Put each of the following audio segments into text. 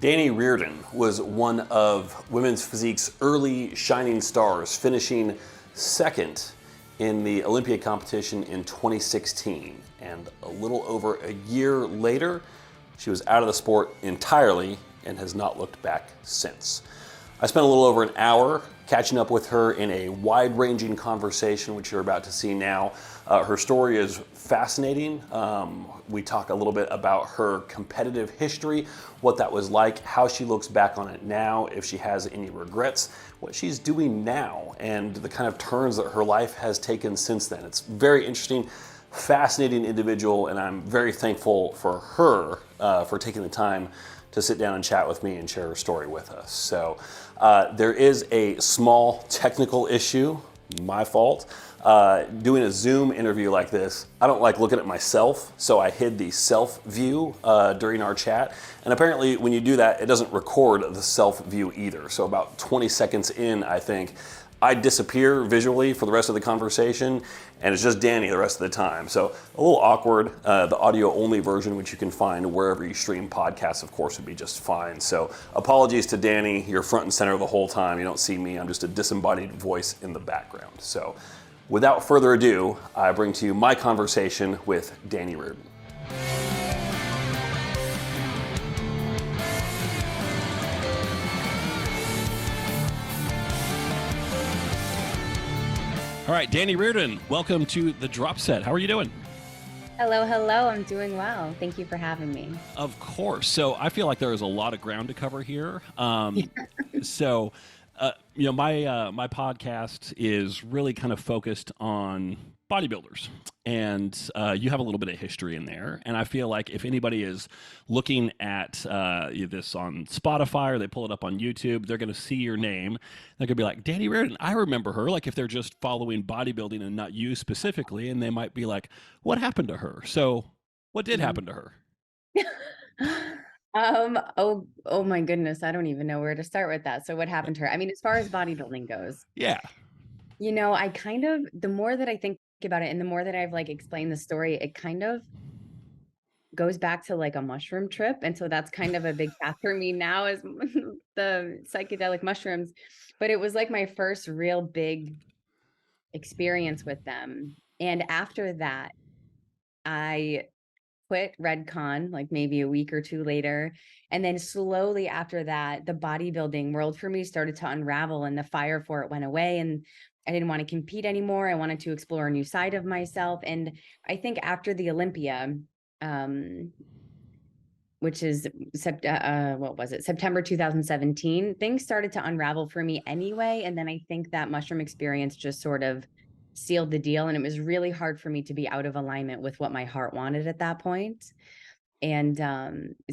Dani Reardon was one of women's physique's early shining stars, finishing second in the Olympia competition in 2016. And a little over a year later, she was out of the sport entirely and has not looked back since. I spent a little over an hour catching up with her in a wide-ranging conversation, which you're about to see now. Her story is fascinating. We talk a little bit about her competitive history, what that was like, how she looks back on it now, if she has any regrets, what she's doing now, and the kind of turns that her life has taken since then. It's very interesting, fascinating individual, and I'm very thankful for her for taking the time to sit down and chat with me and share her story with us. So there is a small technical issue, my fault. Doing a Zoom interview like this, I don't like looking at myself, so I hid the self view during our chat. And apparently when you do that, it doesn't record the self view either. So about 20 seconds in, I think, I disappear visually for the rest of the conversation, and it's just Dani the rest of the time. So a little awkward. The audio only version, which you can find wherever you stream podcasts, of course, would be just fine. So apologies to Dani. You're front and center the whole time. You don't see me. I'm just a disembodied voice in the background. So without further ado, I bring to you my conversation with Dani Reardon. All right, Dani Reardon, welcome to the Drop Set. How are you doing? Hello, hello. I'm doing well. Thank you for having me. Of course. So I feel like there is a lot of ground to cover here. So, my podcast is really kind of focused on bodybuilders, and you have a little bit of history in there. And I feel like if anybody is looking at this on Spotify or they pull it up on YouTube, they're going to see your name. They're going to be like, Dani Reardon, I remember her. Like if they're just following bodybuilding and not you specifically, and they might be like, what happened to her? So what did happen to her? Oh my goodness. I don't even know where to start with that. So what happened to her? I mean, as far as bodybuilding goes, Yeah. I kind of, the more that I think about it and the more that I've like explained the story, it kind of goes back to like a mushroom trip. And so that's kind of a big path for me now is the psychedelic mushrooms. But it was like my first real big experience with them. And after that, I quit Redcon like maybe a week or two later. And then slowly after that, the bodybuilding world for me started to unravel and the fire for it went away. And I didn't want to compete anymore. I wanted to explore a new side of myself. And I think after the Olympia, which is September 2017, things started to unravel for me anyway. And then I think that mushroom experience just sort of sealed the deal. And it was really hard for me to be out of alignment with what my heart wanted at that point. And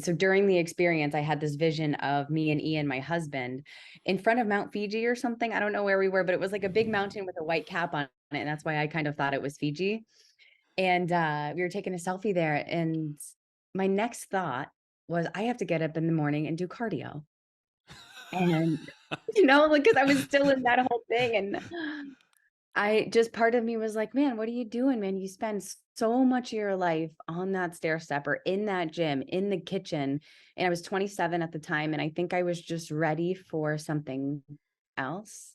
so during the experience, I had this vision of me and Ian, my husband, in front of Mount Fiji or something. I don't know where we were, but it was like a big mountain with a white cap on it. And that's why I kind of thought it was Fiji. And we were taking a selfie there. And my next thought was, I have to get up in the morning and do cardio. And, because I was still in that whole thing. And part of me was like, man, what are you doing, man? You spend so much of your life on that stair step or in that gym, in the kitchen. And I was 27 at the time. And I think I was just ready for something else.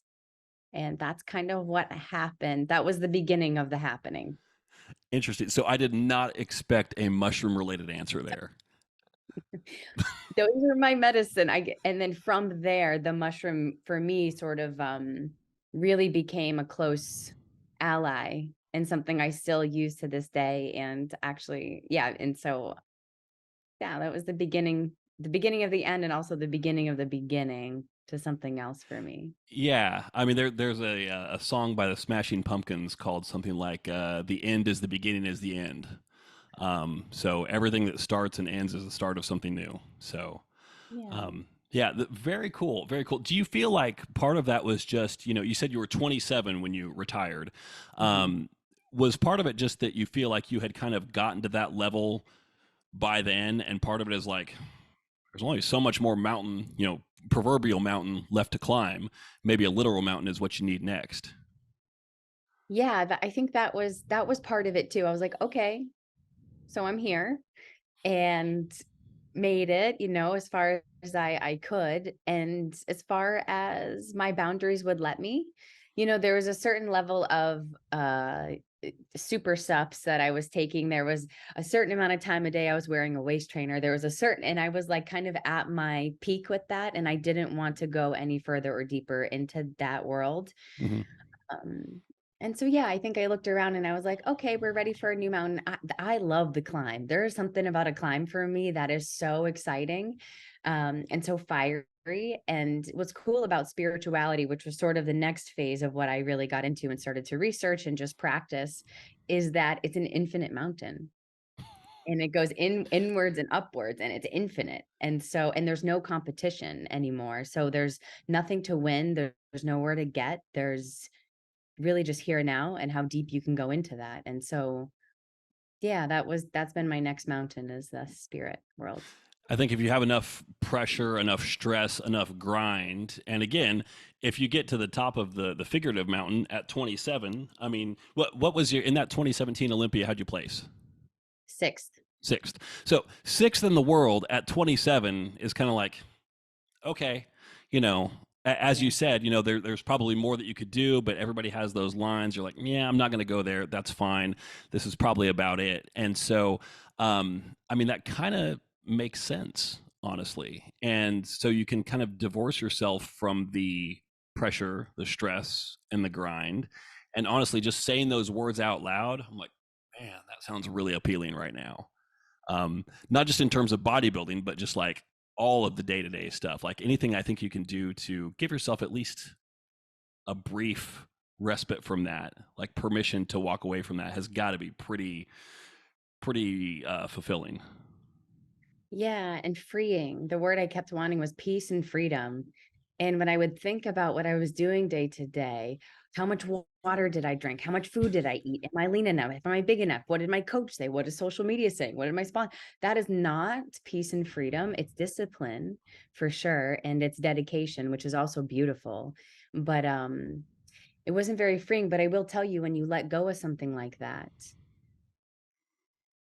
And that's kind of what happened. That was the beginning of the happening. Interesting. So I did not expect a mushroom related answer there. Those are my medicine. And then from there, the mushroom for me sort of really became a close ally and something I still use to this day. And actually, and so that was the beginning of the end, and also the beginning of the beginning to something else for me. Yeah, I mean, there's a song by the Smashing Pumpkins called something like "The end is the beginning is the end." So everything that starts and ends is the start of something new. So, very cool, very cool. Do you feel like part of that was just, you said you were 27 when you retired. Was part of it just that you feel like you had kind of gotten to that level by then, and part of it is like there's only so much more mountain, proverbial mountain left to climb. Maybe a literal mountain is what you need next. Yeah, I think that was part of it too. I was like, okay, so I'm here and made it, as far as I could, and as far as my boundaries would let me. There was a certain level of super sups that I was taking. There was a certain amount of time a day I was wearing a waist trainer. There was a certain, and I was like kind of at my peak with that, and I didn't want to go any further or deeper into that world. Hmm. Um, and so, yeah, I think I looked around and I was like, okay, we're ready for a new mountain. I love the climb. There is something about a climb for me that is so exciting, and so fiery. And what's cool about spirituality, which was sort of the next phase of what I really got into and started to research and just practice, is that it's an infinite mountain. And it goes inwards and upwards, and it's infinite. And so, and there's no competition anymore. So there's nothing to win. There's nowhere to get. There's really just here now and how deep you can go into that. And so, yeah, that's been my next mountain, is the spirit world. I think if you have enough pressure, enough stress, enough grind, and again, if you get to the top of the figurative mountain at 27, I mean, what was your in that 2017 Olympia? How'd you place? Sixth. Sixth. So sixth in the world at 27 is kind of like, okay, you know, as Yeah. you said, there's probably more that you could do, but everybody has those lines. You're like, yeah, I'm not going to go there. That's fine. This is probably about it. And so, I mean, that kind of makes sense, honestly. And so you can kind of divorce yourself from the pressure, the stress, and the grind. And honestly, just saying those words out loud, I'm like, man, that sounds really appealing right now. Not just in terms of bodybuilding, but just like all of the day-to-day stuff, like anything I think you can do to give yourself at least a brief respite from that, like permission to walk away from that, has got to be pretty fulfilling. Yeah, and freeing. The word I kept wanting was peace and freedom. And when I would think about what I was doing day to day, how much water did I drink? How much food did I eat? Am I lean enough? Am I big enough? What did my coach say? What is social media saying? What did my sponsor? That is not peace and freedom. It's discipline for sure. And it's dedication, which is also beautiful. But it wasn't very freeing. But I will tell you, when you let go of something like that,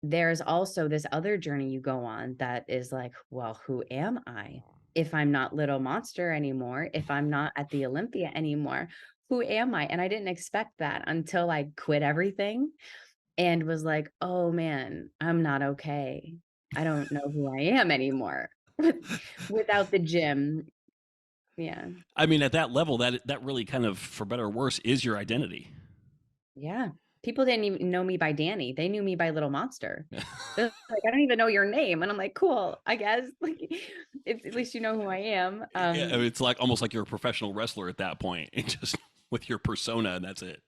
there's also this other journey you go on that is like, well, who am I? If I'm not Little Monster anymore, if I'm not at the Olympia anymore, who am I? And I didn't expect that until I quit everything and was like, oh man, I'm not okay. I don't know who I am anymore without the gym. Yeah. I mean, at that level, that really kind of, for better or worse, is your identity. Yeah. People didn't even know me by Dani. They knew me by Little Monster. They're like, I don't even know your name. And I'm like, cool, I guess. Like, it's at least you know who I am. Yeah, I mean, it's like almost like you're a professional wrestler at that point, and just with your persona, and that's it.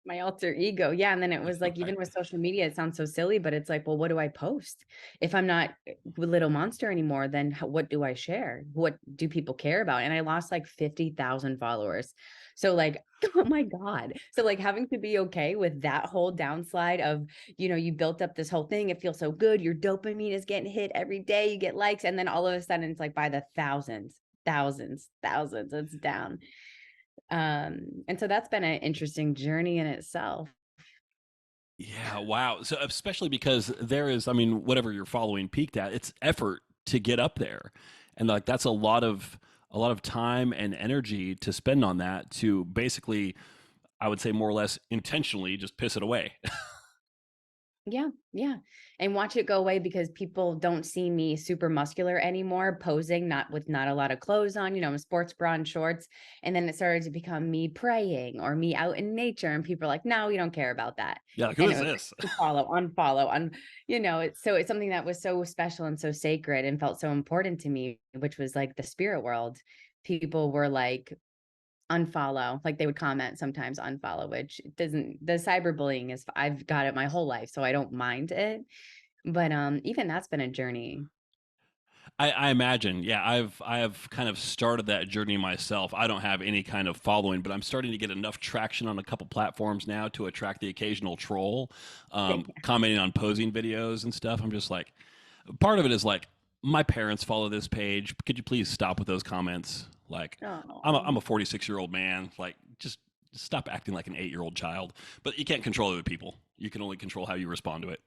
My alter ego. Yeah. And then it was like, Right. even with social media, it sounds so silly, but it's like, well, what do I post? If I'm not with Little Monster anymore, then what do I share? What do people care about? And I lost like 50,000 followers. So, like, oh my God. So, like, having to be okay with that whole downslide of, you built up this whole thing. It feels so good. Your dopamine is getting hit every day. You get likes. And then all of a sudden, it's like by the thousands, thousands, thousands, it's down. And so that's been an interesting journey in itself. Yeah, wow. So especially because there is, I mean, whatever you're following peaked at, it's effort to get up there. And like that's a lot of time and energy to spend on that to basically, I would say more or less intentionally just piss it away. Yeah, yeah. And watch it go away because people don't see me super muscular anymore, posing not a lot of clothes on, I'm a sports bra and shorts. And then it started to become me praying or me out in nature. And people are like, no, we don't care about that. Yeah, like who And it is was this? like, unfollow, unfollow, it's something that was so special and so sacred and felt so important to me, which was like the spirit world. People were like, unfollow, like they would comment sometimes unfollow, which doesn't, the cyberbullying is, I've got it my whole life, so I don't mind it. But even that's been a journey. I imagine, yeah, I have kind of started that journey myself. I don't have any kind of following, but I'm starting to get enough traction on a couple platforms now to attract the occasional troll, Yeah. commenting on posing videos and stuff. I'm just like, part of it is like, my parents follow this page. Could you please stop with those comments? Like, I'm a, Oh, I'm a 46-year-old man. Like, just stop acting like an 8-year-old child. But you can't control other people. You can only control how you respond to it.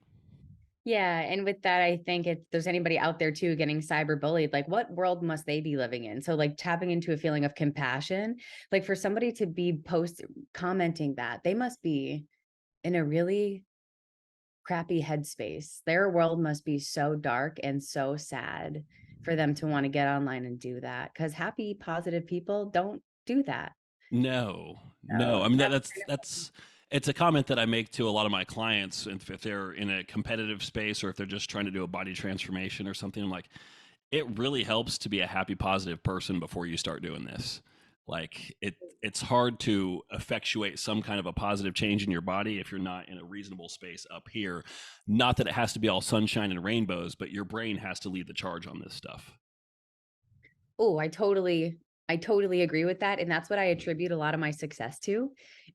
Yeah, and with that, I think if there's anybody out there too getting cyberbullied, like what world must they be living in? So like tapping into a feeling of compassion, like for somebody to be commenting that, they must be in a really crappy headspace. Their world must be so dark and so sad for them to want to get online and do that. Because happy, positive people don't do that. No, no. So I mean that's that's it's a comment that I make to a lot of my clients if they're in a competitive space or if they're just trying to do a body transformation or something. I'm like, it really helps to be a happy, positive person before you start doing this. Like it's hard to effectuate some kind of a positive change in your body if you're not in a reasonable space up here. Not that it has to be all sunshine and rainbows, but your brain has to lead the charge on this stuff. Oh, I totally agree with that, and that's what I attribute a lot of my success to,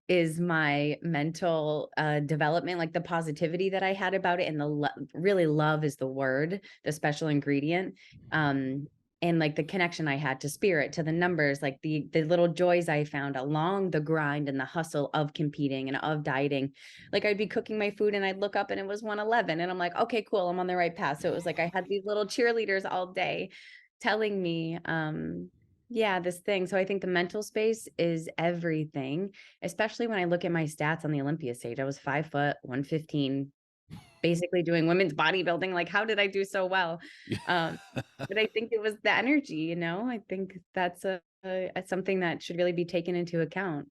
is my mental, development, like, the positivity that I had about it, and the really love is the word, the special ingredient, and, like, the connection I had to spirit, to the numbers, like, the little joys I found along the grind and the hustle of competing and of dieting. Like, I'd be cooking my food, and I'd look up, and it was 111, and I'm like, "Okay, cool, I'm on the right path." So it was like I had these little cheerleaders all day telling me, yeah, this thing. So I think the mental space is everything, especially when I look at my stats on the Olympia stage. I was 5 foot, 115, basically doing women's bodybuilding. Like, how did I do so well? Um, but I think it was the energy, I think that's something that should really be taken into account.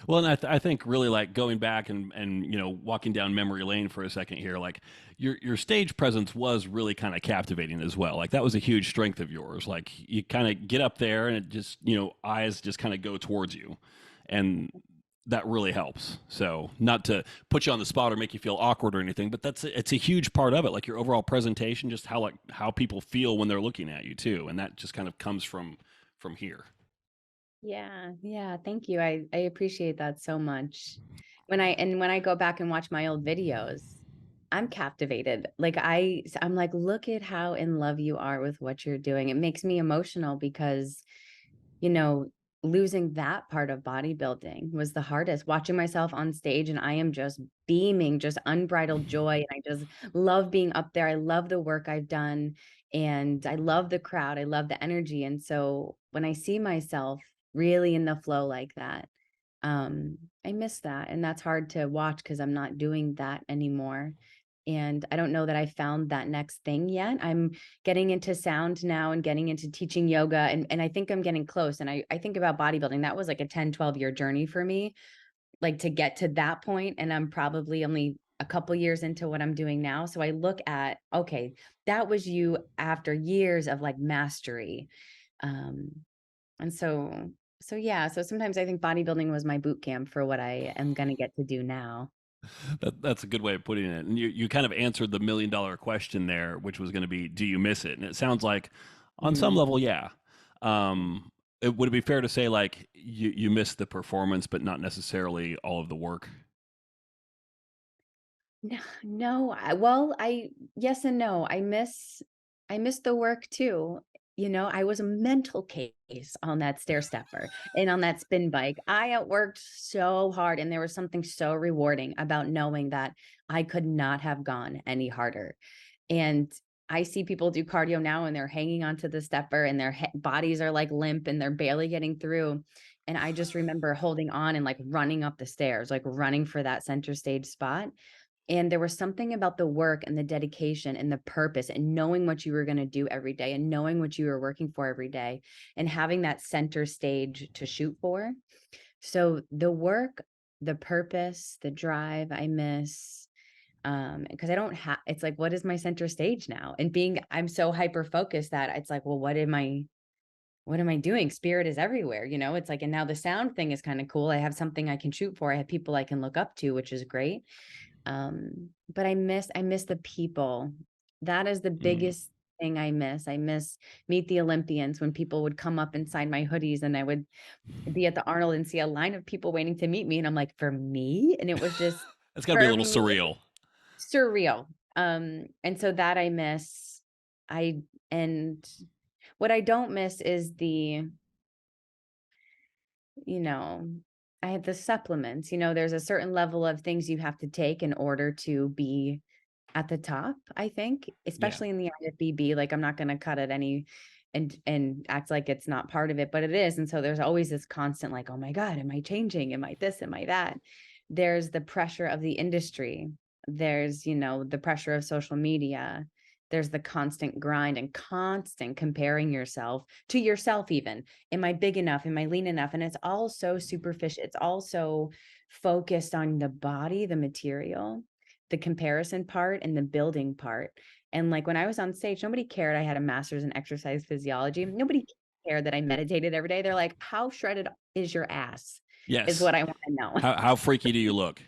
Well, and I think really like going back and walking down memory lane for a second here, like your stage presence was really kind of captivating as well. Like that was a huge strength of yours. Like you kind of get up there and it just eyes just kind of go towards you, and that really helps. So not to put you on the spot or make you feel awkward or anything, but it's a huge part of it. Like your overall presentation, just how people feel when they're looking at you too, and that just kind of comes from here. Yeah, yeah, thank you. I appreciate that so much. When I go back and watch my old videos, I'm captivated. Like I'm like, look at how in love you are with what you're doing. It makes me emotional because, you know, losing that part of bodybuilding was the hardest. Watching myself on stage and I am just beaming, just unbridled joy. And I just love being up there. I love the work I've done and I love the crowd. I love the energy. And so when I see myself really in the flow like that, I miss that. And that's hard to watch because I'm not doing that anymore. And I don't know that I found that next thing yet. I'm getting into sound now and getting into teaching yoga. And I think I'm getting close. And I think about bodybuilding. That was like a 10, 12-year journey for me, like to get to that point. And I'm probably only a couple years into what I'm doing now. So I look at, okay, that was you after years of like mastery. Um, and so yeah, so sometimes I think bodybuilding was my boot camp for what I am gonna get to do now. That's a good way of putting it. And you kind of answered the $1 million question there, which was going to be, do you miss it? And it sounds like on some Mhm. level, yeah. Would it be fair to say like you miss the performance, but not necessarily all of the work? No, no, well, I yes and no. I miss the work too. I was a mental case on that stair stepper and on that spin bike. I outworked so hard, and there was something so rewarding about knowing that I could not have gone any harder. And I see people do cardio now and they're hanging onto the stepper and their bodies are like limp and they're barely getting through. And I just remember holding on and like running up the stairs, like running for that center stage spot. And there was something about the work and the dedication and the purpose and knowing what you were going to do every day and knowing what you were working for every day and having that center stage to shoot for. So the work, the purpose, the drive I miss, because I don't have, it's like, what is my center stage now? And I'm so hyper focused that it's like, well, what am I doing? Spirit is everywhere, it's like, and now the sound thing is kind of cool. I have something I can shoot for. I have people I can look up to, which is great. But I miss the people. That is the Mm. biggest thing I miss. I miss Meet the Olympians when people would come up and sign my hoodies and I would be at the Arnold and see a line of people waiting to meet me. And I'm like, for me? And it was just It's got to be a for little me, surreal. surreal. And so that I miss. I and what I don't miss is you know, I have the supplements. There's a certain level of things you have to take in order to be at the top, I think, Yeah. especially in the IFBB. Like, I'm not going to cut it any and act like it's not part of it, but it is. And so there's always this constant, like, oh my God, am I changing? Am I this? Am I that? There's the pressure of the industry. There's, the pressure of social media. There's the constant grind and constant comparing yourself to yourself, even. Am I big enough? Am I lean enough? And it's all so superficial. It's also focused on the body, the material, the comparison part, and the building part. And like when I was on stage, nobody cared I had a master's in exercise physiology. Nobody cared that I meditated every day. They're like, how shredded is your ass? Is Yes. what I want to know. How freaky do you look?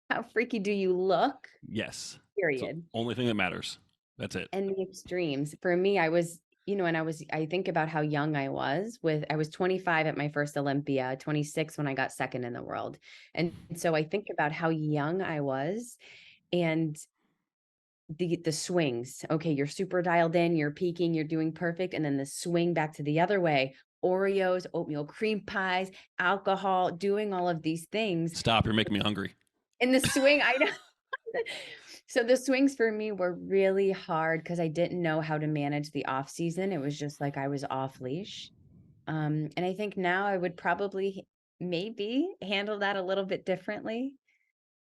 How freaky do you look? Yes. It's the Period. only thing that matters. That's it. And the extremes. For me, I was, and I think about how young I was 25 at my first Olympia, 26 when I got second in the world. And so I think about how young I was and the swings. Okay, you're super dialed in, you're peaking, you're doing perfect, and then the swing back to the other way. Oreos, oatmeal cream pies, alcohol, doing all of these things. Stop. You're making me hungry. In the swing, I know. So the swings for me were really hard because I didn't know how to manage the off season. It was just like I was off leash. And I think now I would probably maybe handle that a little bit differently.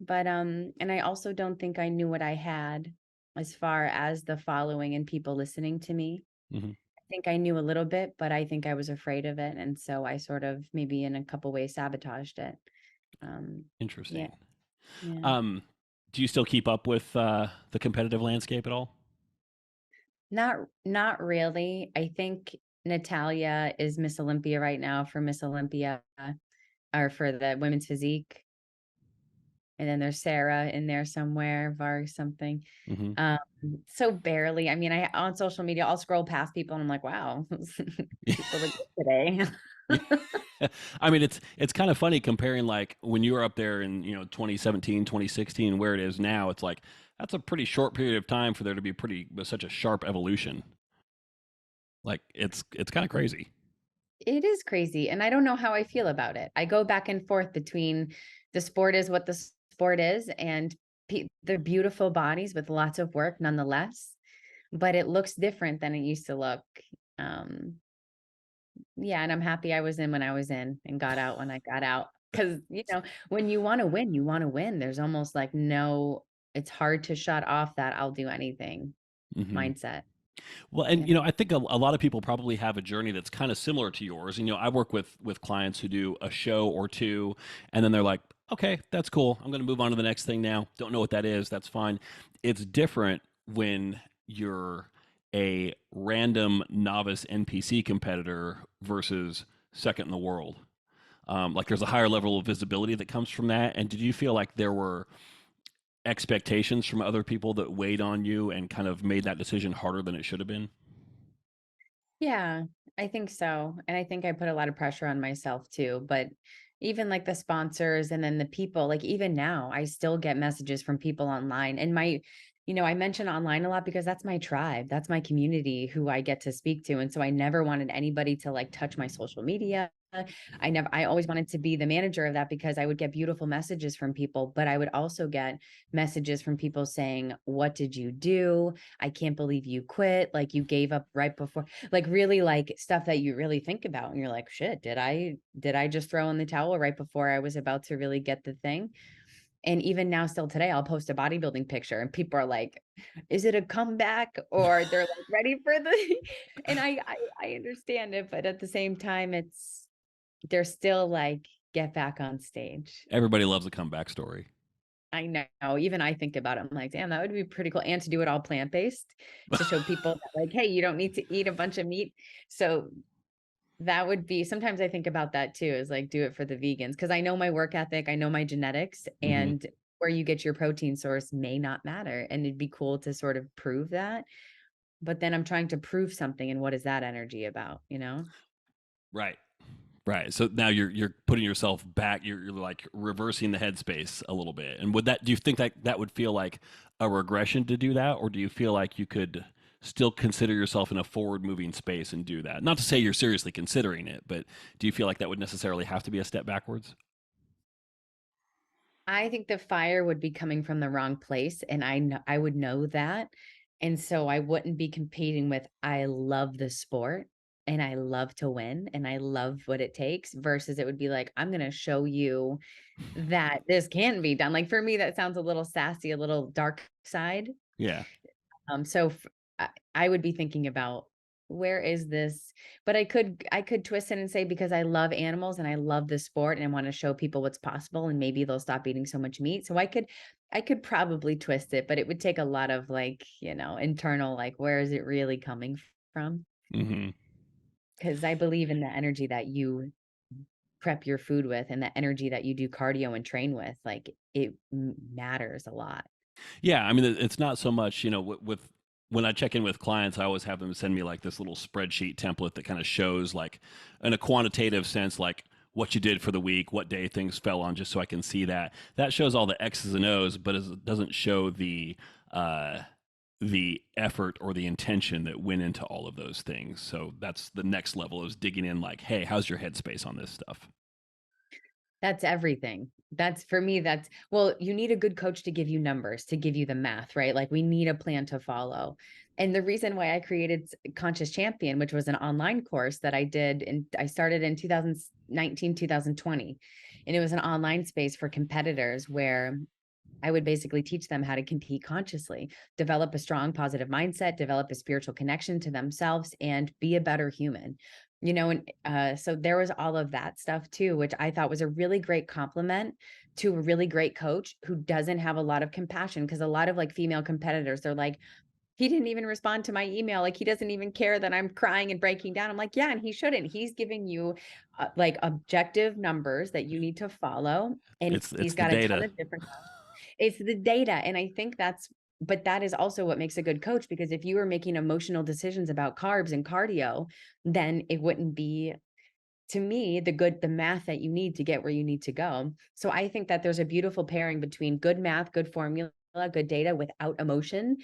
But and I also don't think I knew what I had as far as the following and people listening to me. Hmm. I think I knew a little bit, but I think I was afraid of it. And so I sort of maybe in a couple ways sabotaged it. Yeah, Interesting. yeah. Um, do you still keep up with the competitive landscape at all? Not really. I think Natalia is Miss Olympia right now for Miss Olympia or for the women's physique. And then there's Sarah in there somewhere, Var something. Hmm. Um, so barely. I mean, I on social media, I'll scroll past people and I'm like, wow, people look good today. I mean, it's kind of funny comparing like when you were up there in 2017, 2016, where it is now. It's like that's a pretty short period of time for there to be such a sharp evolution. Like it's kind of crazy. It is crazy. And I don't know how I feel about it. I go back and forth between the sport is what the sport is, and they're beautiful bodies with lots of work nonetheless, but it looks different than it used to look. Um, yeah, and I'm happy I was in when I was in and got out when I got out. Because, when you want to win, you want to win. There's almost like no, it's hard to shut off that I'll do anything Hmm. mindset. Well, and Yeah. I think a lot of people probably have a journey that's kind of similar to yours. And I work with clients who do a show or two, and then they're like, "Okay, that's cool. I'm going to move on to the next thing now. Don't know what that is. That's fine." It's different when you're a random novice NPC competitor versus second in the world. Like there's a higher level of visibility that comes from that. And did you feel like there were expectations from other people that weighed on you and kind of made that decision harder than it should have been? Yeah, I think so. And I think I put a lot of pressure on myself too. But even like the sponsors and then the people, like even now, I still get messages from people online. And I mention online a lot because that's my tribe. That's my community who I get to speak to. And so I never wanted anybody to like touch my social media. I always wanted to be the manager of that because I would get beautiful messages from people, but I would also get messages from people saying, what did you do? I can't believe you quit. Like you gave up right before, like really like stuff that you really think about. And you're like, shit, did I just throw in the towel right before I was about to really get the thing? And even now, still today, I'll post a bodybuilding picture and people are like, is it a comeback? Or they're like ready for the, and I understand it, but at the same time, they're still like, get back on stage. Everybody loves a comeback story. I know. Even I think about it. I'm like, damn, that would be pretty cool. And to do it all plant-based to show people that, like, hey, you don't need to eat a bunch of meat. So that would be sometimes I think about that too, is like do it for the vegans. Cause I know my work ethic, I know my genetics, Hmm. and where you get your protein source may not matter. And it'd be cool to sort of prove that. But then I'm trying to prove something. And what is that energy about? Right. Right. So now you're putting yourself back. You're like reversing the headspace a little bit. And would that? Do you think that that would feel like a regression to do that, or do you feel like you could still consider yourself in a forward moving space and do that? Not to say you're seriously considering it, but do you feel like that would necessarily have to be a step backwards? I think the fire would be coming from the wrong place, and I would know that, and so I wouldn't be competing with, "I love the sport, and I love to win, and I love what it takes," versus it would be like, "I'm gonna show you that this can be done." Like, for me, that sounds a little sassy, a little dark side. Yeah. So I would be thinking about where is this, but I could twist it and say because I love animals and I love the sport and I want to show people what's possible and maybe they'll stop eating so much meat. So I could probably twist it, but it would take a lot of like, internal like where is it really coming from? Hmm. Because I believe in the energy that you prep your food with and the energy that you do cardio and train with, like it matters a lot. Yeah, I mean, it's not so much, with when I check in with clients, I always have them send me like this little spreadsheet template that kind of shows, like, in a quantitative sense, like what you did for the week, what day things fell on, just so I can see that. That shows all the X's and O's, but it doesn't show uh, the effort or the intention that went into all of those things. So that's the next level, is digging in, like, hey, how's your headspace on this stuff? That's everything. That's for me, well, you need a good coach to give you numbers, to give you the math, right? Like we need a plan to follow. And the reason why I created Conscious Champion, which was an online course that I started in 2019, 2020. And it was an online space for competitors where I would basically teach them how to compete consciously, develop a strong positive mindset, develop a spiritual connection to themselves, and be a better human. So there was all of that stuff too, which I thought was a really great compliment to a really great coach who doesn't have a lot of compassion. Because a lot of like female competitors, they're like, he didn't even respond to my email. Like he doesn't even care that I'm crying and breaking down. I'm like, yeah, and he shouldn't. He's giving you like objective numbers that you need to follow. And It's he's the got a ton data. of different it's the data, and I think but that is also what makes a good coach, because if you were making emotional decisions about carbs and cardio, then it wouldn't be, to me, the math that you need to get where you need to go. So I think that there's a beautiful pairing between good math, good formula, good data without emotion,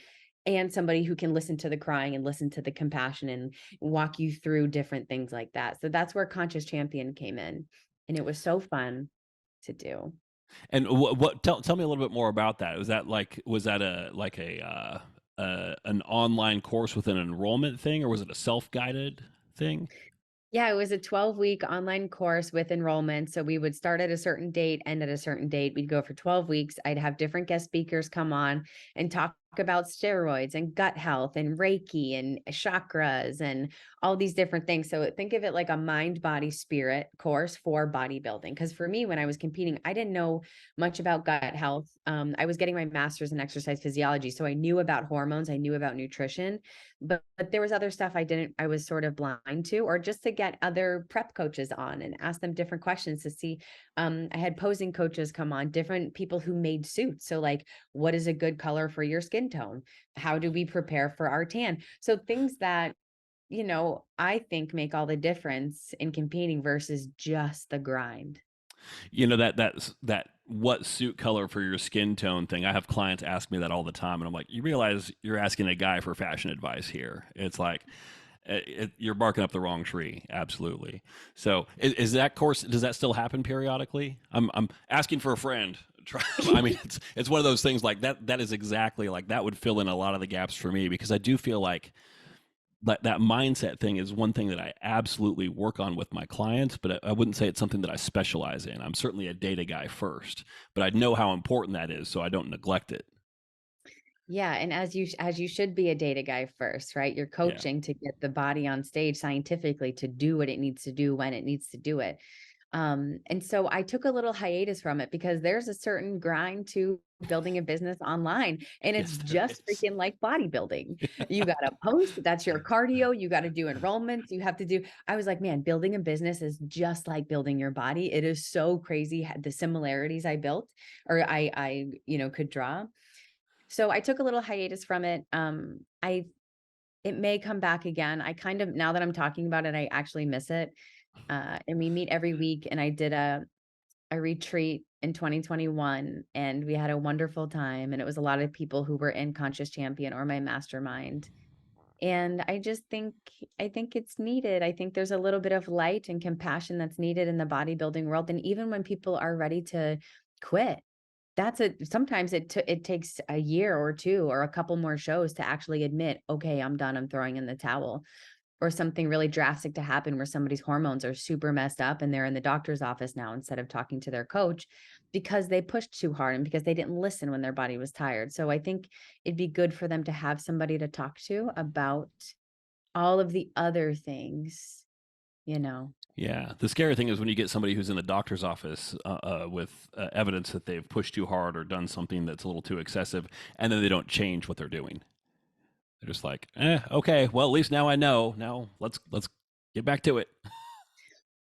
and somebody who can listen to the crying and listen to the compassion and walk you through different things like that. So that's where Conscious Champion came in, and it was so fun to do. And what tell me a little bit more about that. Was that a like a an online course with an enrollment thing, or was it a self-guided thing? Yeah, it was a 12-week online course with enrollment. So we would start at a certain date, end at a certain date. We'd go for 12 weeks. I'd have different guest speakers come on and talk about steroids and gut health and Reiki and chakras and all these different things. So think of it like a mind, body, spirit course for bodybuilding. Because for me, when I was competing, I didn't know much about gut health. I was getting my master's in exercise physiology. So I knew about hormones, I knew about nutrition, but there was other stuff I was sort of blind to, or just to get other prep coaches on and ask them different questions to see. I had posing coaches come on, different people who made suits. So like, what is a good color for your skin tone? How do we prepare for our tan? So things that, I think make all the difference in competing versus just the grind. That what suit color for your skin tone thing. I have clients ask me that all the time, and I'm like, you realize you're asking a guy for fashion advice here. It's like, you're barking up the wrong tree. Absolutely. So is that course, does that still happen periodically? I'm asking for a friend. I mean, it's one of those things, like that is exactly, like, that would fill in a lot of the gaps for me, because I do feel like that mindset thing is one thing that I absolutely work on with my clients, but I wouldn't say it's something that I specialize in. I'm certainly a data guy first, but I know how important that is, so I don't neglect it. Yeah, and as you should be a data guy first, right? You're Yeah. coaching to get the body on stage scientifically to do what it needs to do when it needs to do it. And so I took a little hiatus from it because there's a certain grind to building a business online, and it's Yes, there just is. freaking like bodybuilding. You got to post, that's your cardio, you got to do enrollments, you have to do. I was like, man, building a business is just like building your body. It is so crazy the similarities I built, or I could draw. So I took a little hiatus from it. It may come back again. I kind of, now that I'm talking about it, I actually miss it. And we meet every week, and I did a retreat in 2021, and we had a wonderful time, and it was a lot of people who were in Conscious Champion or my mastermind. And I think it's needed. I think there's a little bit of light and compassion that's needed in the bodybuilding world, and even when people are ready to quit. sometimes it takes a year or two or a couple more shows to actually admit, okay, I'm done, I'm throwing in the towel, or something really drastic to happen where somebody's hormones are super messed up and they're in the doctor's office now instead of talking to their coach because they pushed too hard and because they didn't listen when their body was tired. So I think it'd be good for them to have somebody to talk to about all of the other things, you know. Yeah. The scary thing is when you get somebody who's in the doctor's office with evidence that they've pushed too hard or done something that's a little too excessive, and then they don't change what they're doing. They're just like, okay, well, at least now I know. Now let's get back to it.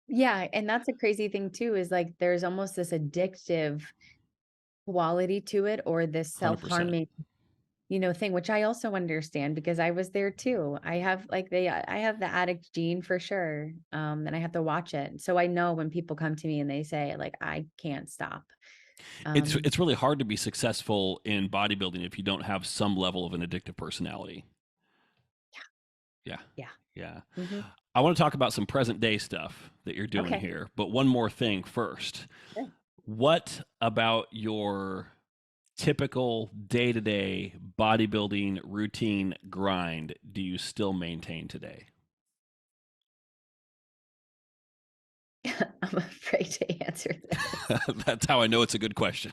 Yeah, and that's a crazy thing too, is like there's almost this addictive quality to it, or this 100%. self-harming, thing, which I also understand because I was there too. I have the addict gene for sure. And I have to watch it. So I know when people come to me and they say like, I can't stop. Um, It's really hard to be successful in bodybuilding if you don't have some level of an addictive personality. Yeah. yeah. Yeah. Hmm. I want to talk about some present day stuff that you're doing Okay. here, but one more thing first. Sure. What about your typical day-to-day bodybuilding routine grind do you still maintain today? I'm afraid to answer this. That's how I know it's a good question.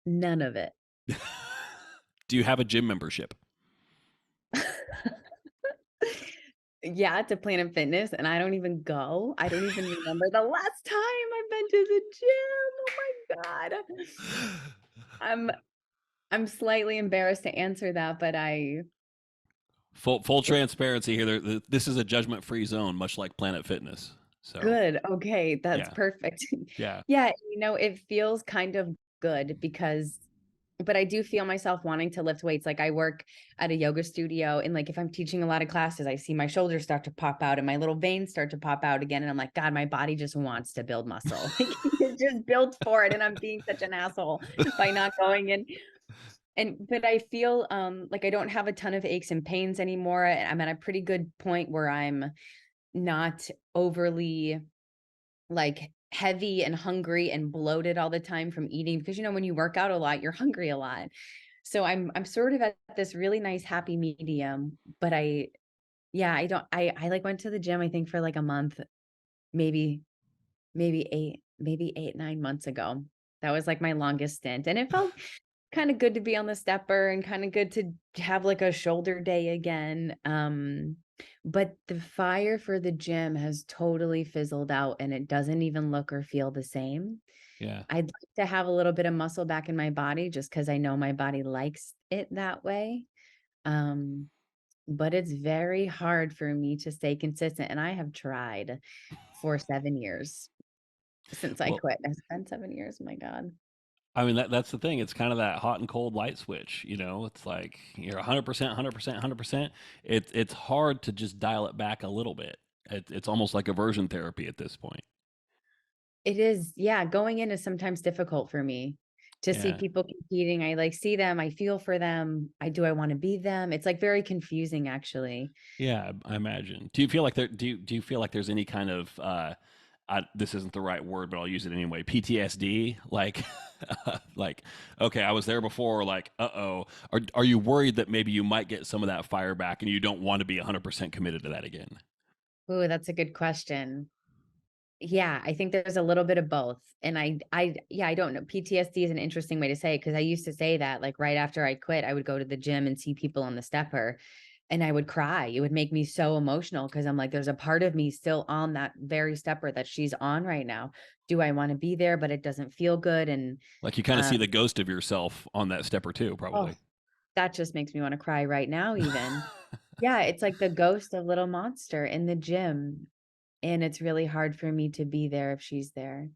None of it. Do you have a gym membership? Yeah, to Planet Fitness, and I don't even go. I don't even remember the last time I've been to the gym. Oh my God. I'm I'm slightly embarrassed to answer that, but Full transparency here. This is a judgment-free zone, much like Planet Fitness. So good. Okay, that's yeah, perfect. yeah, Yeah, it feels kind of good because but I do feel myself wanting to lift weights. Like I work at a yoga studio and like if I'm teaching a lot of classes, I see my shoulders start to pop out and my little veins start to pop out again. And I'm like, God, my body just wants to build muscle. Like it's just built for it. And I'm being such an asshole by not going in. But I feel like I don't have a ton of aches and pains anymore. I'm at a pretty good point where I'm not overly like heavy and hungry and bloated all the time from eating because when you work out a lot, you're hungry a lot. So I'm sort of at this really nice happy medium, but I don't I like went to the gym I think for like a month, maybe maybe 8 9 months ago. That was like my longest stint and it felt kind of good to be on the stepper and kind of good to have like a shoulder day again. But the fire for the gym has totally fizzled out and it doesn't even look or feel the same. yeah. I'd like to have a little bit of muscle back in my body just because I know my body likes it that way. Um, but it's very hard for me to stay consistent. And I have tried for 7 years since I Well, quit. It's been 7 years. Oh my God. I mean that's the thing. It's kind of that hot and cold light switch. It's like you're 100%, 100%, 100%. It's hard to just dial it back a little bit. It's almost like aversion therapy at this point. It is, yeah, going in is sometimes difficult for me to see Yeah. people competing. I like see them, I feel for them. I want to be them? It's like very confusing actually. Yeah, I imagine. Do you feel like do you feel like there's any kind of this isn't the right word, but I'll use it anyway. PTSD, like, like, okay, I was there before. Like, uh-oh, are you worried that maybe you might get some of that fire back, and you don't want to be 100% committed to that again? Ooh, that's a good question. Yeah, I think there's a little bit of both. And yeah, I don't know. PTSD is an interesting way to say it because I used to say that like right after I quit, I would go to the gym and see people on the stepper and I would cry. It would make me so emotional because I'm like, there's a part of me still on that very stepper that she's on right now. Do I want to be there? But it doesn't feel good. And Like you kind of um, see the ghost of yourself on that stepper too, oh, probably. that just makes me want to cry right now, even. Yeah, it's like the ghost of little monster in the gym. And it's really hard for me to be there if she's there.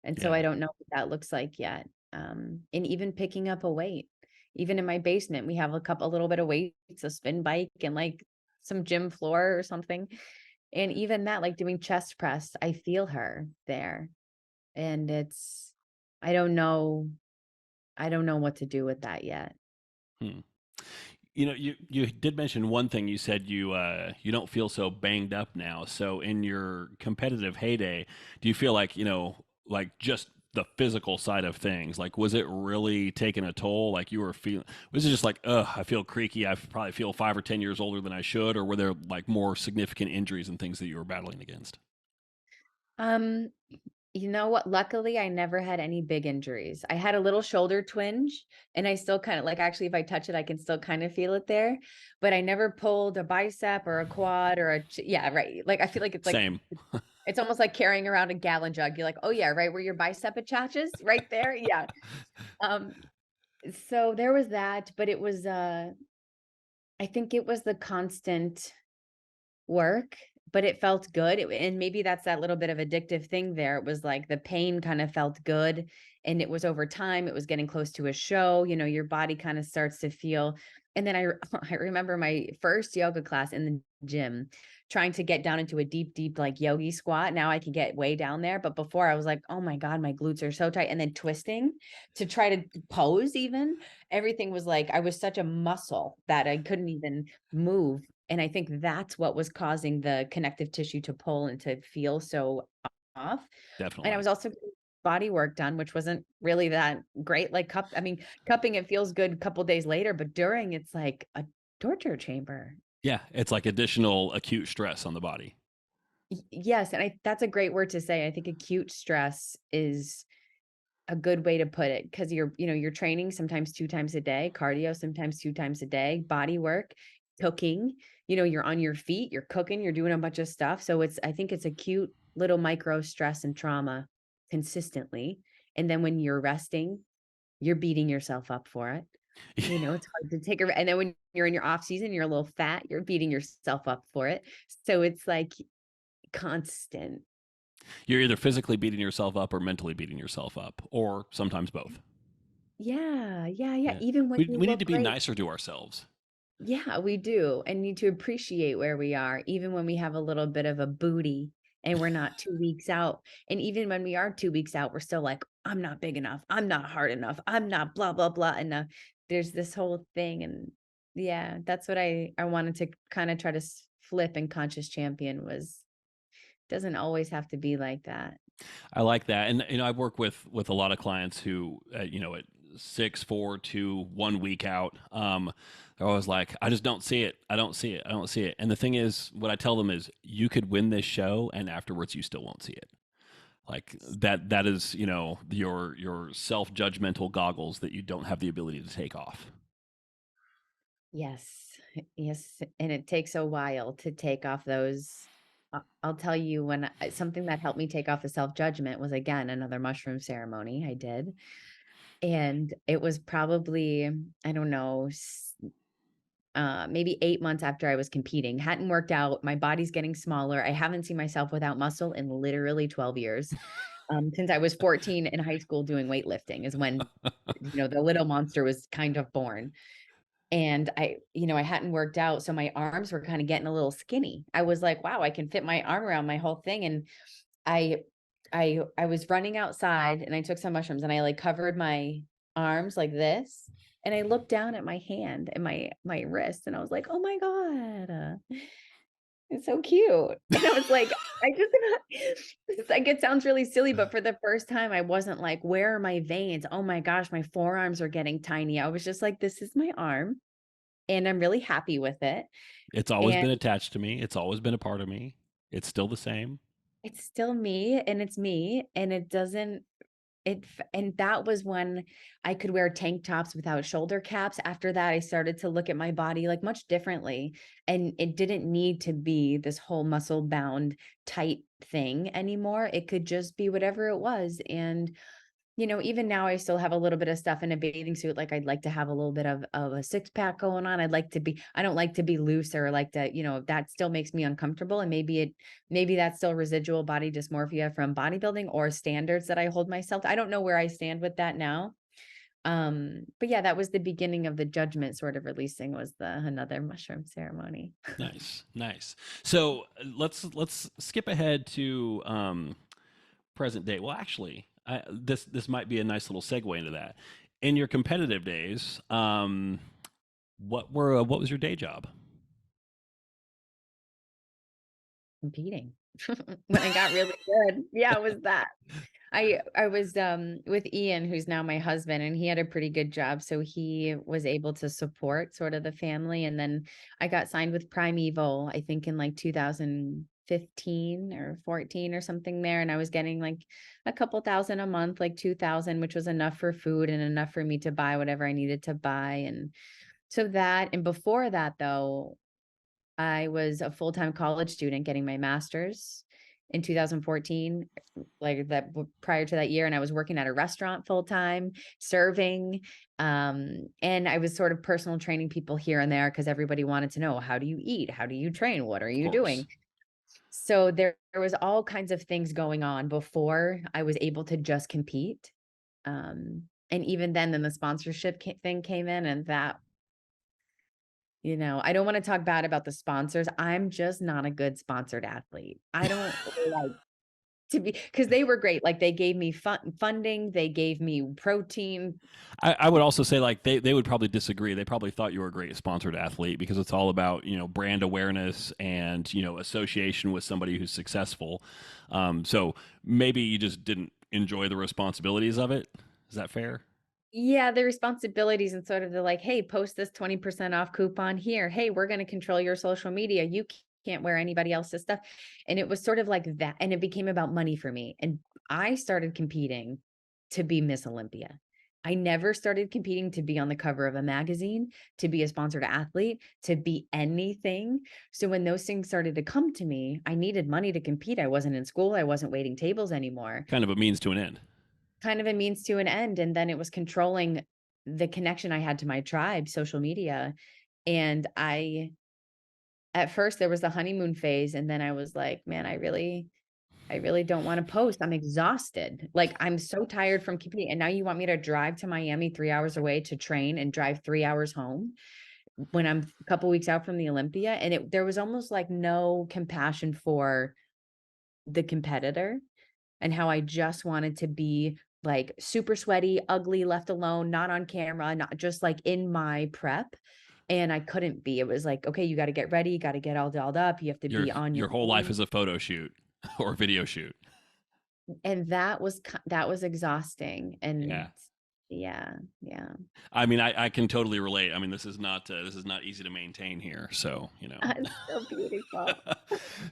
And so I Yeah, don't know what that looks like yet. And even picking up a weight, even in my basement, we have a little bit of weights, a spin bike and like some gym floor or something. And even that, like doing chest press, I feel her there. And I don't know, I don't know what to do with that yet. hmm. You did mention one thing. You said you don't feel so banged up now. So in your competitive heyday, do you feel like like just the physical side of things? Like, was it really taking a toll? Like you were feeling, was it just like, ugh, I feel creaky. I probably feel 5 or 10 years older than I should, or were there like more significant injuries and things that you were battling against? Um, you know what? Luckily, I never had any big injuries. I had a little shoulder twinge, and I still kind of like actually, if I touch it, I can still kind of feel it there. But I never pulled a bicep or a quad or yeah, right. Like I feel like Same. it's almost like carrying around a gallon jug. You're like, oh yeah, right where your bicep attaches, right there. Yeah. Um, so there was that, but it was I think it was the constant work, but it felt good. And maybe that's that little bit of addictive thing there. It was like the pain kind of felt good and it was over time. It was getting close to a show, your body kind of starts to feel. And then I remember my first yoga class in the gym trying to get down into a deep, deep like yogi squat. Now I can get way down there. But before I was like, oh my God, my glutes are so tight. And then twisting to try to pose even. Everything was like, I was such a muscle that I couldn't even move. And I think that's what was causing the connective tissue to pull and to feel so off. And I Definitely. was also getting body work done, which wasn't really that great. Like cupping, it feels good a couple days later, but during it's like a torture chamber. Yeah, it's like additional acute stress on the body. Yes. And that's a great word to say. I think acute stress is a good way to put it because you're training sometimes 2 times a day, cardio sometimes 2 times a day, body work, cooking, you're on your feet, you're cooking, you're doing a bunch of stuff. So I think it's a cute little micro stress and trauma consistently. And then when you're resting, you're beating yourself up for it. It's hard to take and then when you're in your off season, you're a little fat, you're beating yourself up for it. So it's like constant. You're either physically beating yourself up or mentally beating yourself up, or sometimes both. Yeah, yeah, yeah. Yeah. Even when you We need look to be great. nicer to ourselves. Yeah, we do, and need to appreciate where we are, even when we have a little bit of a booty and we're not 2 weeks out. And even when we are 2 weeks out, we're still like, I'm not big enough. I'm not hard enough. I'm not blah, blah, blah enough. There's this whole thing. And yeah, that's what I wanted to kind of try to flip and conscious champion was doesn't always have to be like that. I like that, and I work with a lot of clients who, at 6, 4, 2, 1 week out, they're always like, I just don't see it. I don't see it. I don't see it. And the thing is, what I tell them is, you could win this show, and afterwards, you still won't see it. Like that is, your self judgmental goggles that you don't have the ability to take off. Yes, yes, and it takes a while to take off those. I'll tell you when something that helped me take off the self-judgment was again another mushroom ceremony I did. And it was probably, I don't know, maybe 8 months after I was competing. Hadn't worked out. My body's getting smaller. I haven't seen myself without muscle in literally 12 years. Since I was 14 in high school doing weightlifting is when, the little monster was kind of born. And I hadn't worked out, so my arms were kind of getting a little skinny. I was like, wow, I can fit my arm around my whole thing. And I I was running outside and I took some mushrooms and I like covered my arms like this. And I looked down at my hand and my wrist and I was like, oh my God, it's so cute. And I was like, I just it's like it sounds really silly, but for the first time, I wasn't like, where are my veins? Oh my gosh, my forearms are getting tiny. I was just like, this is my arm and I'm really happy with it. It's always And been attached to me. It's always been a part of me. It's still the same. it's still me and it's me. And it doesn't, and that was when I could wear tank tops without shoulder caps. After that, I started to look at my body like much differently. And it didn't need to be this whole muscle bound tight thing anymore. It could just be whatever it was. And even now I still have a little bit of stuff in a bathing suit. Like I'd like to have a little bit of a six pack going on. I don't like to be loose or like to, that still makes me uncomfortable. And maybe that's still residual body dysmorphia from bodybuilding or standards that I hold myself to. I don't know where I stand with that now. But yeah, that was the beginning of the judgment sort of releasing was another mushroom ceremony. Nice, nice. So let's skip ahead to present day. Well, actually, this might be a nice little segue into that. In your competitive days, what was your day job? Competing when I got really good. Yeah, it was that. I was with Ian, who's now my husband, and he had a pretty good job, so he was able to support sort of the family. And then I got signed with Primeval, I think in like 2015 or 14 or something there, and I was getting like a couple thousand a month, like 2,000, which was enough for food and enough for me to buy whatever I needed to buy. And so that, and before that though, I was a full-time college student getting my master's in 2014, like that prior to that year. And I was working at a restaurant full-time, serving. And I was sort of personal training people here and there because everybody wanted to know, how do you eat? How do you train? What are Of you course. doing? So there was all kinds of things going on before I was able to just compete. And even then the sponsorship thing came in, and that, I don't want to talk bad about the sponsors. I'm just not a good sponsored athlete. I don't like to be, because they were great. Like they gave me funding, they gave me protein. I would also say like they would probably disagree. They probably thought you were a great sponsored athlete because it's all about, brand awareness and, association with somebody who's successful. So maybe you just didn't enjoy the responsibilities of it. Is that fair? Yeah, the responsibilities and sort of the like, hey, post this 20% off coupon here. Hey, we're going to control your social media. You can't wear anybody else's stuff. And it was sort of like that. And it became about money for me. And I started competing to be Miss Olympia. I never started competing to be on the cover of a magazine, to be a sponsored athlete, to be anything. So when those things started to come to me, I needed money to compete. I wasn't in school. I wasn't waiting tables anymore. Kind of a means to an end. Kind of a means to an end. And then it was controlling the connection I had to my tribe, social media. And at first there was the honeymoon phase. And then I was like, man, I really don't want to post. I'm exhausted. Like I'm so tired from competing. And now you want me to drive to Miami 3 hours away to train and drive 3 hours home when I'm a couple weeks out from the Olympia. And there was almost like no compassion for the competitor, and how I just wanted to be like super sweaty, ugly, left alone, not on camera, not just like in my prep. And I couldn't be. It was like, okay, you got to get ready, you got to get all dolled up, you have to Your be on your your whole life game. is a photo shoot or a video shoot. And that was exhausting. And Yeah. yeah, yeah. I mean, I can totally relate. I mean, this is not easy to maintain here. So It's so beautiful.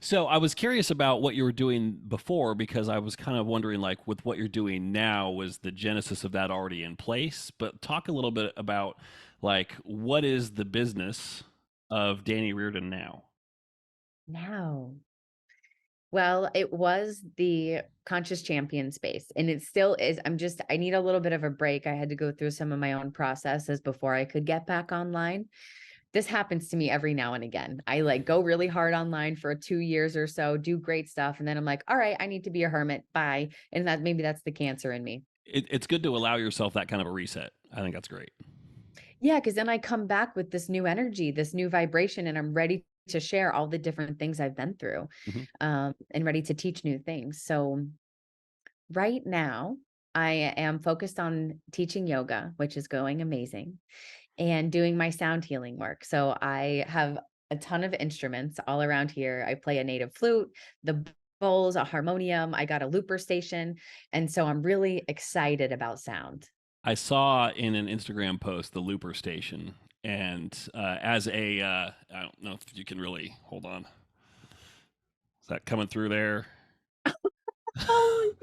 So I was curious about what you were doing before because I was kind of wondering, like, with what you're doing now, was the genesis of that already in place? But talk a little bit about, like, what is the business of Dani Reardon now? Now, well, it was the conscious champion space, and it still is. I need a little bit of a break. I had to go through some of my own processes before I could get back online. This happens to me every now and again. I like go really hard online for 2 years or so, do great stuff. And then I'm like, all right, I need to be a hermit. Bye. And maybe that's the cancer in me. It's good to allow yourself that kind of a reset. I think that's great. Yeah. Cause then I come back with this new energy, this new vibration, and I'm ready to share all the different things I've been through, Hmm. and ready to teach new things. So right now, I am focused on teaching yoga, which is going amazing, and doing my sound healing work. So I have a ton of instruments all around here. I play a native flute, the bowls, a harmonium. I got a looper station. And so I'm really excited about sound. I saw in an Instagram post the Looper Station, and I don't know if you can really hold on. Is that coming through there? Oh,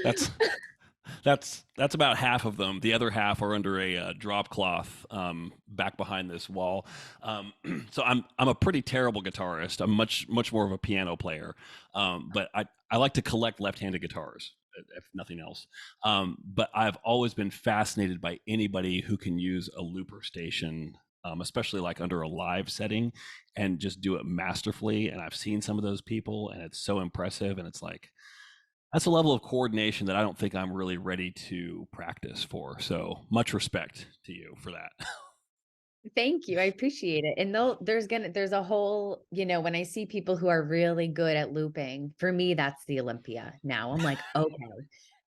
That's yeah. that's about half of them. The other half are under a drop cloth back behind this wall. Um, so I'm a pretty terrible guitarist. I'm much more of a piano player, but I like to collect left-handed guitars if nothing else. But I've always been fascinated by anybody who can use a looper station. Especially like under a live setting and just do it masterfully. And I've seen some of those people and it's so impressive. And it's like, that's a level of coordination that I don't think I'm really ready to practice for. So much respect to you for that. Thank you. I appreciate it. And though there's a whole, when I see people who are really good at looping, for me, that's the Olympia. Now I'm like, okay,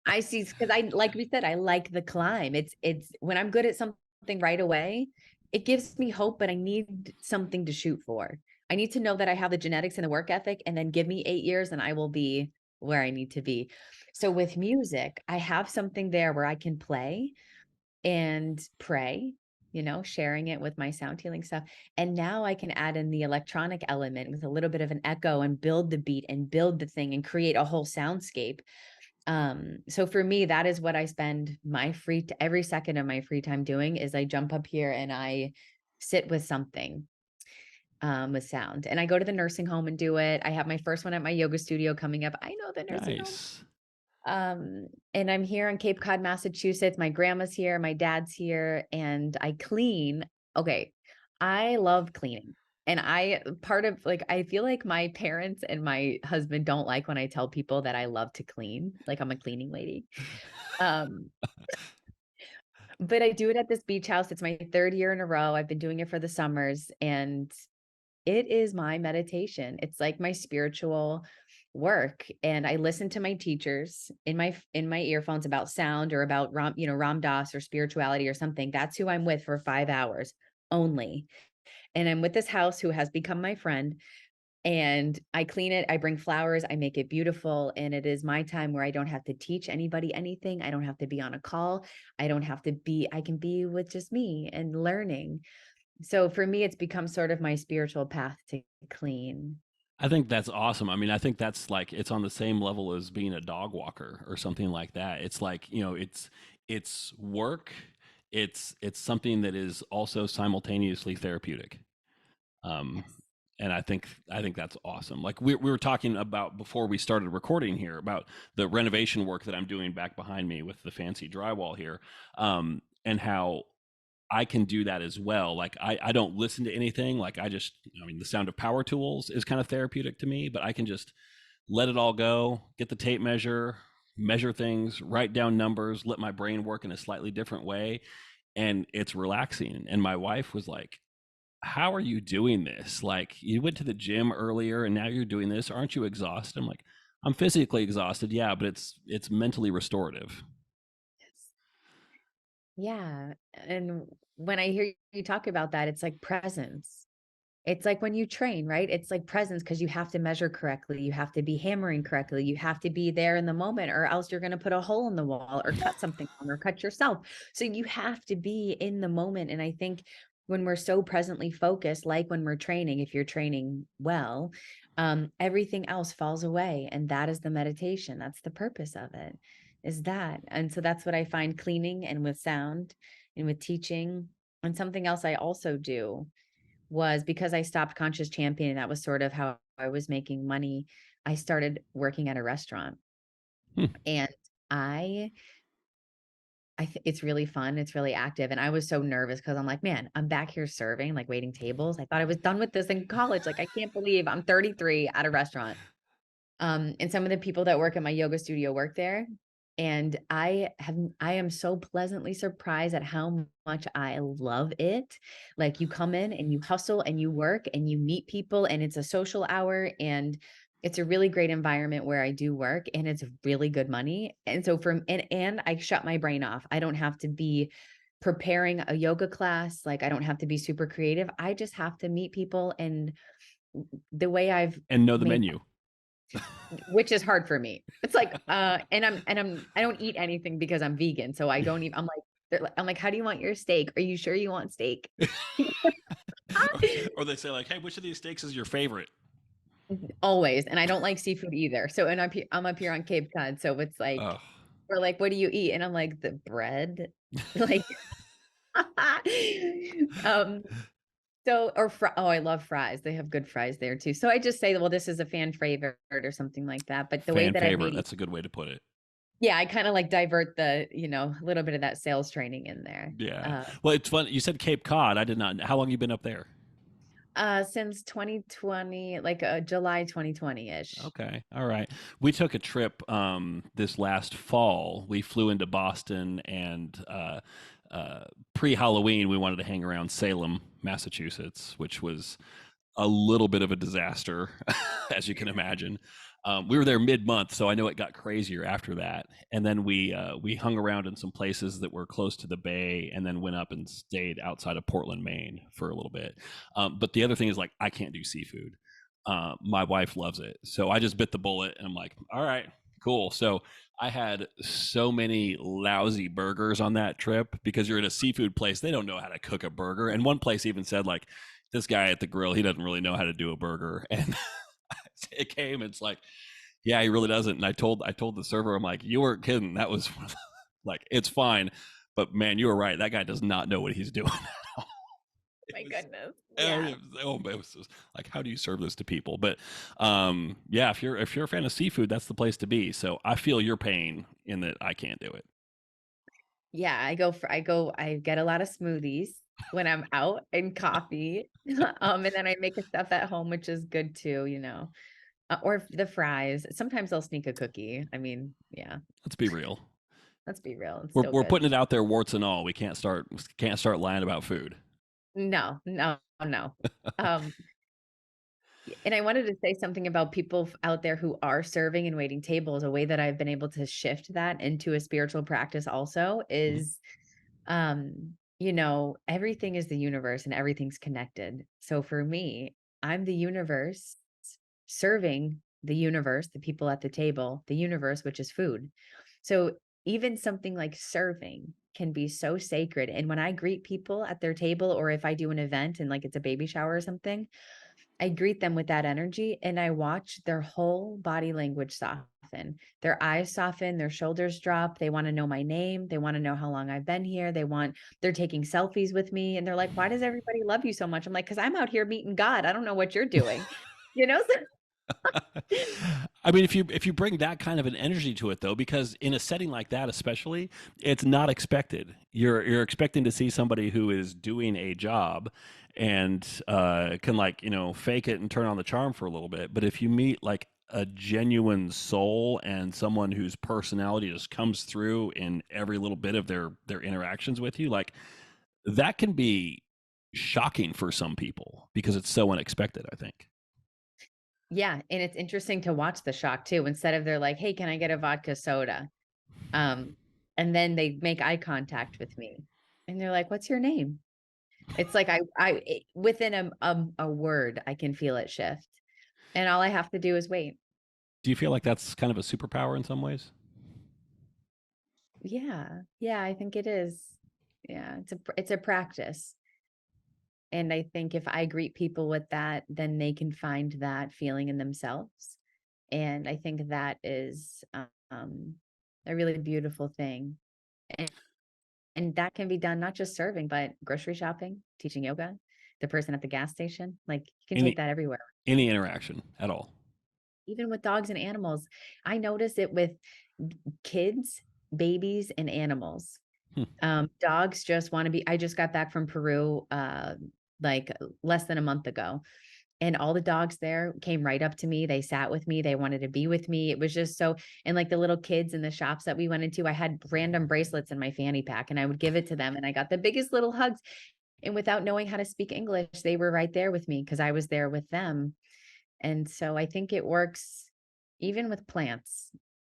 I see, because like we said, I like the climb. It's when I'm good at something right away, it gives me hope, but I need something to shoot for. I need to know that I have the genetics and the work ethic, and then give me 8 years and I will be where I need to be. So with music, I have something there where I can play and pray, sharing it with my sound healing stuff. And now I can add in the electronic element with a little bit of an echo and build the beat and build the thing and create a whole soundscape. So for me, that is what I spend my every second of my free time doing is I jump up here and I sit with something, with sound. And I go to the nursing home and do it. I have my first one at my yoga studio coming up. I know the nursing home. Nice. And I'm here in Cape Cod, Massachusetts. My grandma's here, my dad's here, and I clean. Okay. I love cleaning. And I feel like my parents and my husband don't like when I tell people that I love to clean, like I'm a cleaning lady. Um, but I do it at this beach house. It's my third year in a row. I've been doing it for the summers, and it is my meditation. It's like my spiritual work. And I listen to my teachers in my earphones about sound or about Ram Dass or spirituality or something. That's who I'm with for 5 hours only. And I'm with this house who has become my friend. And I clean it, I bring flowers, I make it beautiful. And it is my time where I don't have to teach anybody anything. I don't have to be on a call. I can be with just me and learning. So for me, it's become sort of my spiritual path to clean. I think that's awesome. I mean, I think that's like it's on the same level as being a dog walker or something like that. It's like, it's work. It's something that is also simultaneously therapeutic. Um, Yes. and I think that's awesome. Like we were talking about before we started recording here about the renovation work that I'm doing back behind me with the fancy drywall here, and how I can do that as well. Like I don't listen to anything. Like I mean, the sound of power tools is kind of therapeutic to me, but I can just let it all go, get the tape measure, measure things, write down numbers, let my brain work in a slightly different way. And it's relaxing. And my wife was like, how are you doing this? Like you went to the gym earlier and now you're doing this. Aren't you exhausted? I'm like, I'm physically exhausted. Yeah, but it's mentally restorative. Yeah. And when I hear you talk about that, it's like presence. It's like when you train, right? It's like presence because you have to measure correctly. You have to be hammering correctly. You have to be there in the moment, or else you're going to put a hole in the wall or cut something on or cut yourself. So you have to be in the moment. And I think when we're so presently focused, like when we're training, if you're training well, everything else falls away. And that is the meditation. That's the purpose of it, is that. And so that's what I find cleaning and with sound and with teaching. And something else I also do was because I stopped Conscious Champion, that was sort of how I was making money. I started working at a restaurant, Hmm. and it's really fun. It's really active. And I was so nervous because I'm like, man, I'm back here serving, like waiting tables. I thought I was done with this in college. Like, I can't believe I'm 33 at a restaurant. And some of the people that work at my yoga studio work there. And I am so pleasantly surprised at how much I love it. Like you come in and you hustle and you work and you meet people and it's a social hour and it's a really great environment where I do work and it's really good money. And so and I shut my brain off. I don't have to be preparing a yoga class. Like I don't have to be super creative. I just have to meet people and the way I've And know the made, menu. which is hard for me. It's like, I don't eat anything because I'm vegan. So I don't even, I'm like, how do you want your steak? Are you sure you want steak? Or they say like, hey, which of these steaks is your favorite? Always. And I don't like seafood either. So, and I'm up here on Cape Cod. So it's like, Oh. we're like, what do you eat? And I'm like, the bread, like, um, oh, I love fries. They have good fries there too. So I just say, well, this is a fan favorite or something like that. But the way Fan that I favorite. made, That's a good way to put it. yeah, I kind of like divert a little bit of that sales training in there. Yeah. Well, it's fun. You said Cape Cod. I did not. How long you been up there? Since 2020, like July 2020-ish. Okay. All right. We took a trip this last fall. We flew into Boston and pre-Halloween we wanted to hang around Salem, Massachusetts, which was a little bit of a disaster, as you can imagine. We were there mid-month, so I know it got crazier after that. And then we hung around in some places that were close to the bay, and then went up and stayed outside of Portland, Maine, for a little bit. But the other thing is like I can't do seafood. My wife loves it. So I just bit the bullet and I'm like, all right, cool. So I had so many lousy burgers on that trip because you're at a seafood place. They don't know how to cook a burger. And one place even said, like, this guy at the grill, he doesn't really know how to do a burger. And it came, it's like, yeah, he really doesn't. And I told the server, I'm like, you weren't kidding. That was like, it's fine. But man, you were right. That guy does not know what he's doing. My was, goodness. oh, Yeah. it was just like, how do you serve this to people? But yeah, if you're a fan of seafood, that's the place to be. So I feel your pain in that I can't do it. Yeah, I get a lot of smoothies when I'm out and coffee. And then I make a stuff at home, which is good too, or the fries. Sometimes I'll sneak a cookie. I mean, yeah, Let's be real. let's be real. It's still We're good. putting it out there, warts and all. We can't start lying about food. No, no, no. Um, and I wanted to say something about people out there who are serving and waiting tables. A way that I've been able to shift that into a spiritual practice also Mhm. is, everything is the universe and everything's connected. So for me, I'm the universe serving the universe, the people at the table, the universe, which is food. So even something like serving can be so sacred. And when I greet people at their table, or if I do an event and like it's a baby shower or something, I greet them with that energy and I watch their whole body language soften. Their eyes soften, their shoulders drop. They want to know my name. They want to know how long I've been here. They're taking selfies with me and they're like, "Why does everybody love you so much?" I'm like, "Cuz I'm out here meeting God. I don't know what you're doing." You know? I mean, if you bring that kind of an energy to it, though, because in a setting like that, especially, it's not expected. You're expecting to see somebody who is doing a job and can, like, fake it and turn on the charm for a little bit. But if you meet like a genuine soul and someone whose personality just comes through in every little bit of their interactions with you, like, that can be shocking for some people because it's so unexpected, I think. Yeah, and it's interesting to watch the shock too. Instead of they're like, "Hey, can I get a vodka soda?" Um, and then they make eye contact with me, and they're like, "What's your name?" It's like within a word, I can feel it shift, and all I have to do is wait. Do you feel like that's kind of a superpower in some ways? Yeah, yeah, I think it is. Yeah, it's a practice, and I think if I greet people with that, then they can find that feeling in themselves, and I think that is a really beautiful thing. And that can be done not just serving, but grocery shopping, teaching yoga, the person at the gas station, like, you can take Any that everywhere. any interaction at all? Even with dogs and animals. I notice it with kids, babies, and animals. Hmm. Dogs just wanna be I just got back from Peru, like, less than a month ago, and all the dogs there came right up to me, they sat with me, they wanted to be with me, it was just so and, like, the little kids in the shops that we went into, I had random bracelets in my fanny pack, and I would give it to them, and I got the biggest little hugs, and without knowing how to speak English, they were right there with me because I was there with them, and so I think it works even with plants.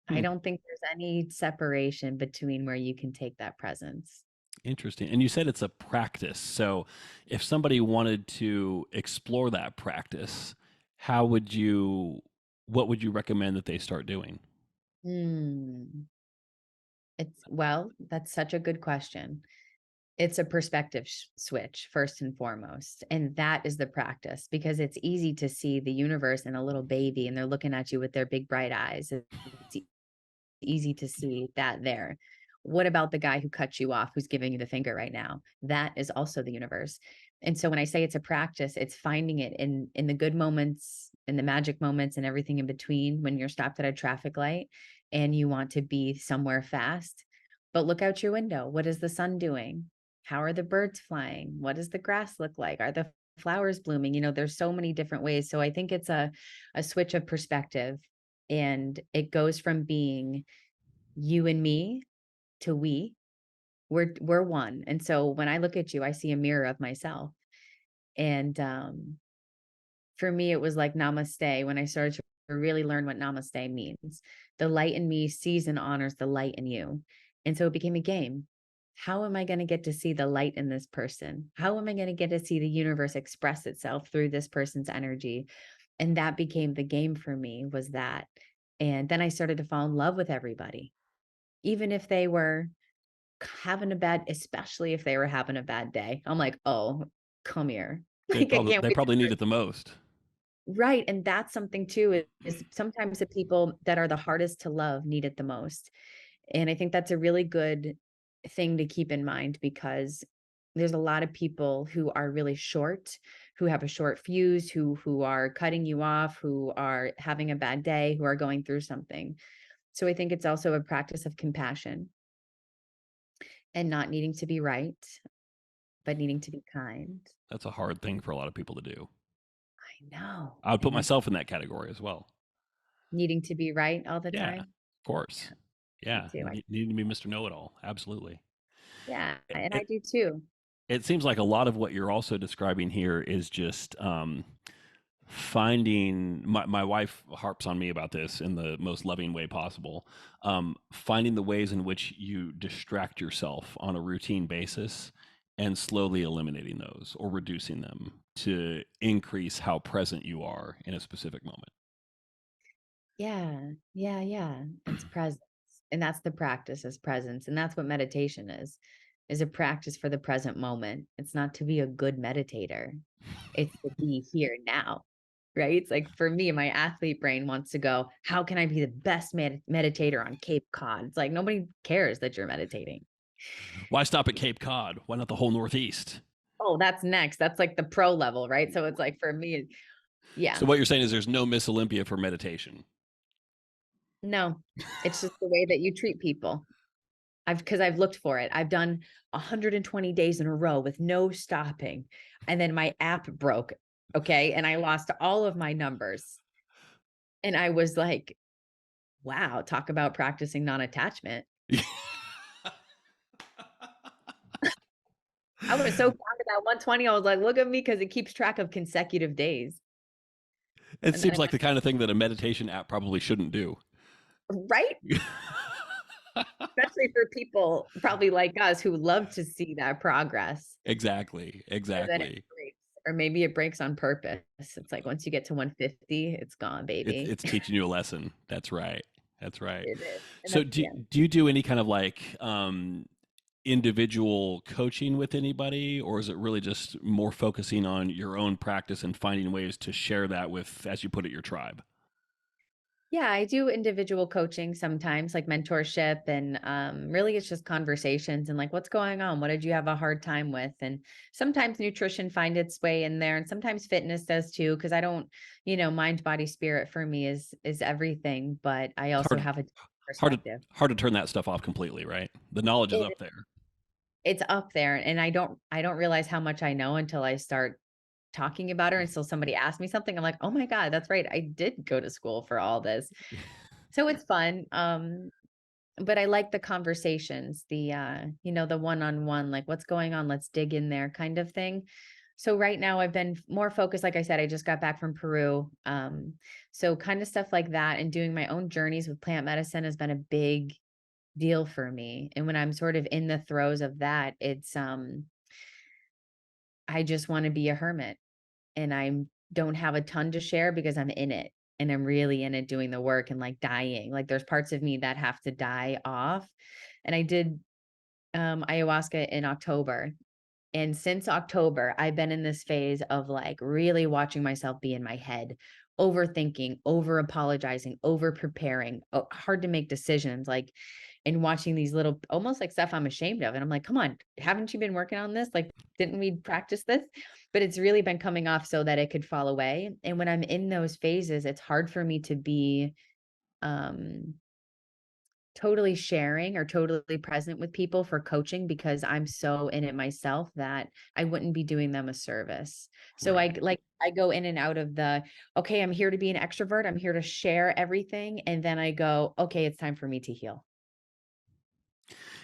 I Hmm. don't think there's any separation between where you can take that presence. Interesting. And you said it's a practice. So if somebody wanted to explore that practice, how would you what would you recommend that they start doing? Hmm. Well, that's such a good question. It's a perspective switch first and foremost. And that is the practice because it's easy to see the universe in a little baby and they're looking at you with their big bright eyes. It's easy to see that there. What about the guy who cut you off, who's giving you the finger right now? That is also the universe. And so when I say it's a practice, it's finding it in the good moments, in the magic moments, and everything in between when you're stopped at a traffic light and you want to be somewhere fast. But look out your window. What is the sun doing? How are the birds flying? What does the grass look like? Are the flowers blooming? There's so many different ways. So I think it's a switch of perspective. And it goes from being you and me to we. We're one. And so when I look at you, I see a mirror of myself. And for me, it was like namaste when I started to really learn what namaste means. The light in me sees and honors the light in you. And so it became a game. How am I going to get to see the light in this person? How am I going to get to see the universe express itself through this person's energy? And that became the game for me, was that. And then I started to fall in love with everybody, even if they were having a bad, especially if they were having a bad day. I'm like, oh, come here. Like, I can't They wait to probably need it the most. right. And that's something too, is sometimes the people that are the hardest to love need it the most. And I think that's a really good thing to keep in mind, because there's a lot of people who are really short, who have a short fuse, who are cutting you off, who are having a bad day, who are going through something. So I think it's also a practice of compassion and not needing to be right, but needing to be kind. That's a hard thing for a lot of people to do. I know. I would put And it's myself in that category as well. needing to be right all the Yeah, of time. course. Me Yeah, too. need to be Mr. Know-It-All. Absolutely. Yeah. It, And I it do too. it seems like a lot of what you're also describing here is just finding. My wife harps on me about this in the most loving way possible. Finding the ways in which you distract yourself on a routine basis and slowly eliminating those or reducing them to increase how present you are in a specific moment. Yeah. Yeah. Yeah. It's presence. And that's the practice, is presence. And that's what meditation is a practice for the present moment. It's not to be a good meditator. It's to be here now. Right. It's like, for me, my athlete brain wants to go, how can I be the best meditator on Cape Cod? It's like, nobody cares that you're meditating. Why stop at Cape Cod? Why not the whole Northeast? Oh, that's next. That's like the pro level, right? So it's like, for me, yeah, So what you're saying is there's no Miss Olympia for meditation. no, it's just the way that you treat people. Because I've looked for it. I've done 120 days in a row with no stopping. And then my app broke. Okay. And I lost all of my numbers. And I was like, wow, talk about practicing non-attachment. I was so proud of that 120. I was like, look at me, because it keeps track of consecutive days. It And then seems like the kind of thing that a meditation app probably shouldn't do. right? Especially for people probably like us who love to see that progress. Exactly. And then it Exactly. breaks. Or maybe it breaks on purpose. It's like, once you get to 150, it's gone, baby. It's teaching you a lesson. That's right. That's right. It is. And So that's, yeah. do you do any kind of like individual coaching with anybody, or is it really just more focusing on your own practice and finding ways to share that with, as you put it, your tribe? Yeah, I do individual coaching sometimes, like mentorship, and really it's just conversations and like, what's going on? What did you have a hard time with? And sometimes nutrition find its way in there, and sometimes fitness does too, because I don't, mind, body, spirit for me is everything, but I It's also have a perspective. hard to turn that stuff off completely, right? The knowledge is It up there. it's up there, and I don't realize how much I know until I start talking about her, until somebody asks me something. I'm like, oh my God, that's right. I did go to school for all this. So it's fun. But I like the conversations, the one-on-one, like, what's going on? Let's dig in there kind of thing. So right now I've been more focused. Like I said, I just got back from Peru. So kind of stuff like that, and doing my own journeys with plant medicine has been a big deal for me. And when I'm sort of in the throes of that, it's I just want to be a hermit, and I don't have a ton to share because I'm in it, and I'm really in it doing the work and like dying. Like, there's parts of me that have to die off. And I did ayahuasca in October. And since October, I've been in this phase of like really watching myself be in my head, overthinking, over apologizing, over preparing, hard to make decisions, like, and watching these little, almost like stuff I'm ashamed of. And I'm like, come on, haven't you been working on this? Like, didn't we practice this? But it's really been coming off so that it could fall away. And when I'm in those phases, it's hard for me to be um totally sharing or totally present with people for coaching, because I'm so in it myself that I wouldn't be doing them a service. So Right. I go in and out of the, okay, I'm here to be an extrovert. I'm here to share everything. And then I go, okay, it's time for me to heal.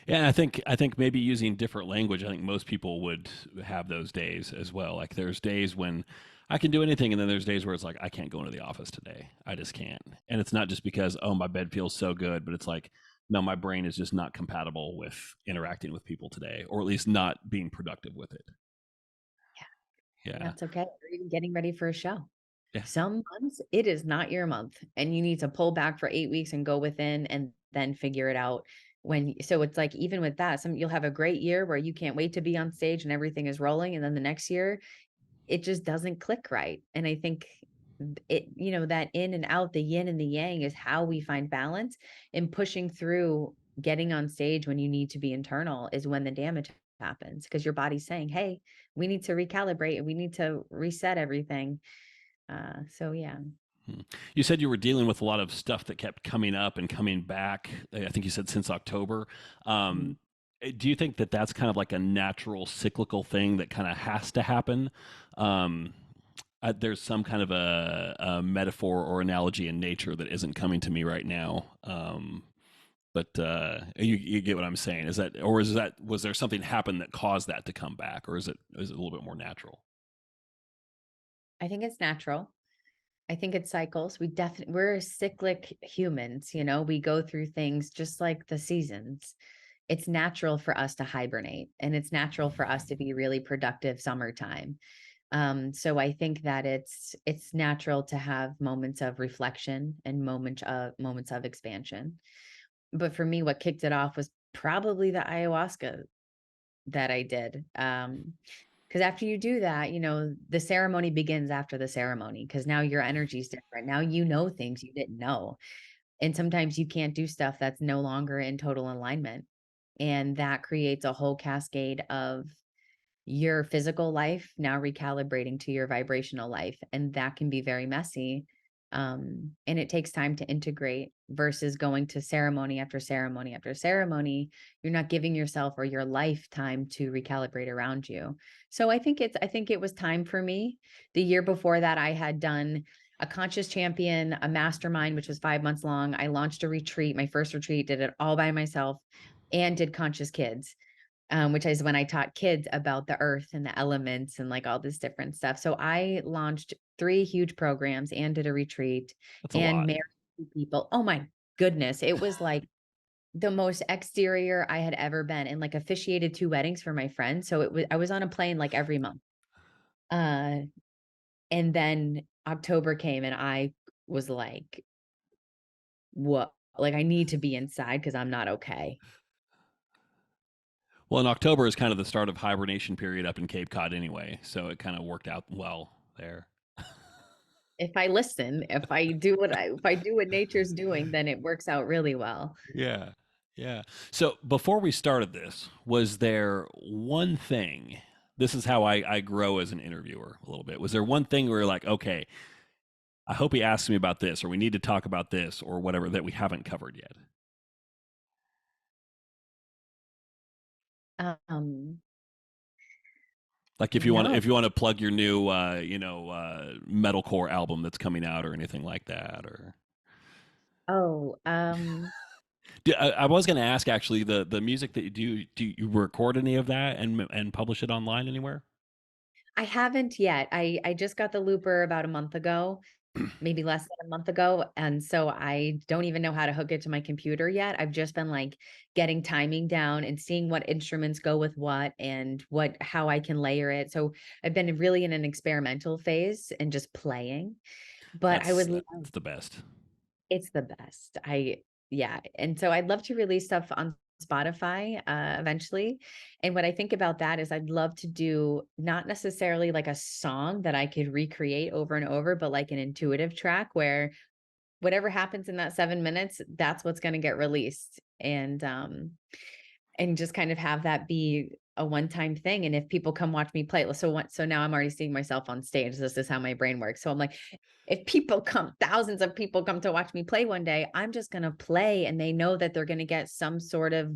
Yeah, and I think maybe using different language, I think most people would have those days as well. Like there's days when I can do anything, and then there's days where it's like I can't go into the office today. I just can't. And it's not just because, oh, my bed feels so good, but it's like, no, my brain is just not compatible with interacting with people today, or at least not being productive with it. And Yeah. that's okay. Or even getting ready for a show. Yeah. Some months it is not your month and you need to pull back for 8 weeks and go within and then figure it out so it's like, even with that, you'll have a great year where you can't wait to be on stage and everything is rolling. And then the next year it just doesn't click right. And I think that in and out, the yin and the yang is how we find balance, and pushing through getting on stage when you need to be internal is when the damage happens, because your body's saying, hey, we need to recalibrate and we need to reset everything. So yeah. Hmm. You said you were dealing with a lot of stuff that kept coming up and coming back. I think you said since October. Mhm. Do you think that that's kind of like a natural cyclical thing that kind of has to happen? Um, there's some kind of a metaphor or analogy in nature that isn't coming to me right now. But you get what I'm saying. Is that, or was there something happen that caused that to come back, or is it a little bit more natural? I think it's natural. I think it cycles. We're cyclic humans, we go through things just like the seasons. It's natural for us to hibernate, and it's natural for us to be really productive summertime. So I think that it's natural to have moments of reflection and moments of expansion. But for me, what kicked it off was probably the ayahuasca that I did. Because after you do that, the ceremony begins after the ceremony, because now your energy is different. Now you know things you didn't know. And sometimes you can't do stuff that's no longer in total alignment. And that creates a whole cascade of your physical life now recalibrating to your vibrational life. And that can be very messy. And it takes time to integrate, versus going to ceremony after ceremony after ceremony. You're not giving yourself or your life time to recalibrate around you. So I think it was time for me. The year before that, I had done a conscious champion, a mastermind, which was 5 months long. I launched a retreat, my first retreat, did it all by myself, and did conscious kids, which is when I taught kids about the earth and the elements and like all this different stuff. So I launched 3 huge programs and did a retreat That's a and lot. married 2 people. Oh my goodness. It was like the most exterior I had ever been, and like officiated 2 weddings for my friends. So I was on a plane like every month. Uh, and then October came and I was like, what? Like, I need to be inside because I'm not okay. Well, in October is kind of the start of hibernation period up in Cape Cod anyway, so it kind of worked out well there. If I listen, if I do what nature's doing, then it works out really well. Yeah. Yeah. So before we started this, was there one thing? This is how I grow as an interviewer a little bit. Was there one thing where you're like, okay, I hope he asks me about this, or we need to talk about this, or whatever that we haven't covered yet? Um, Like no. if you want to plug your new metalcore album that's coming out or anything like that, or Oh, I was going to ask actually the music that you do you record any of that and publish it online anywhere? I haven't yet. I just got the looper about a month ago, maybe less than a month ago, and so I don't even know how to hook it to my computer yet. I've just been like getting timing down and seeing what instruments go with what and how I can layer it. So I've been really in an experimental phase and just playing. But I would That's the best. It's the best. Yeah, and so I'd love to release stuff on Spotify, eventually, and what I think about that is I'd love to do not necessarily like a song that I could recreate over and over, but like an intuitive track where whatever happens in that 7 minutes, that's what's gonna get released, and just kind of have that be a one-time thing. And if people come watch me play, so now I'm already seeing myself on stage. This is how my brain works. So I'm like, if thousands of people come to watch me play one day, I'm just going to play, and they know that they're going to get some sort of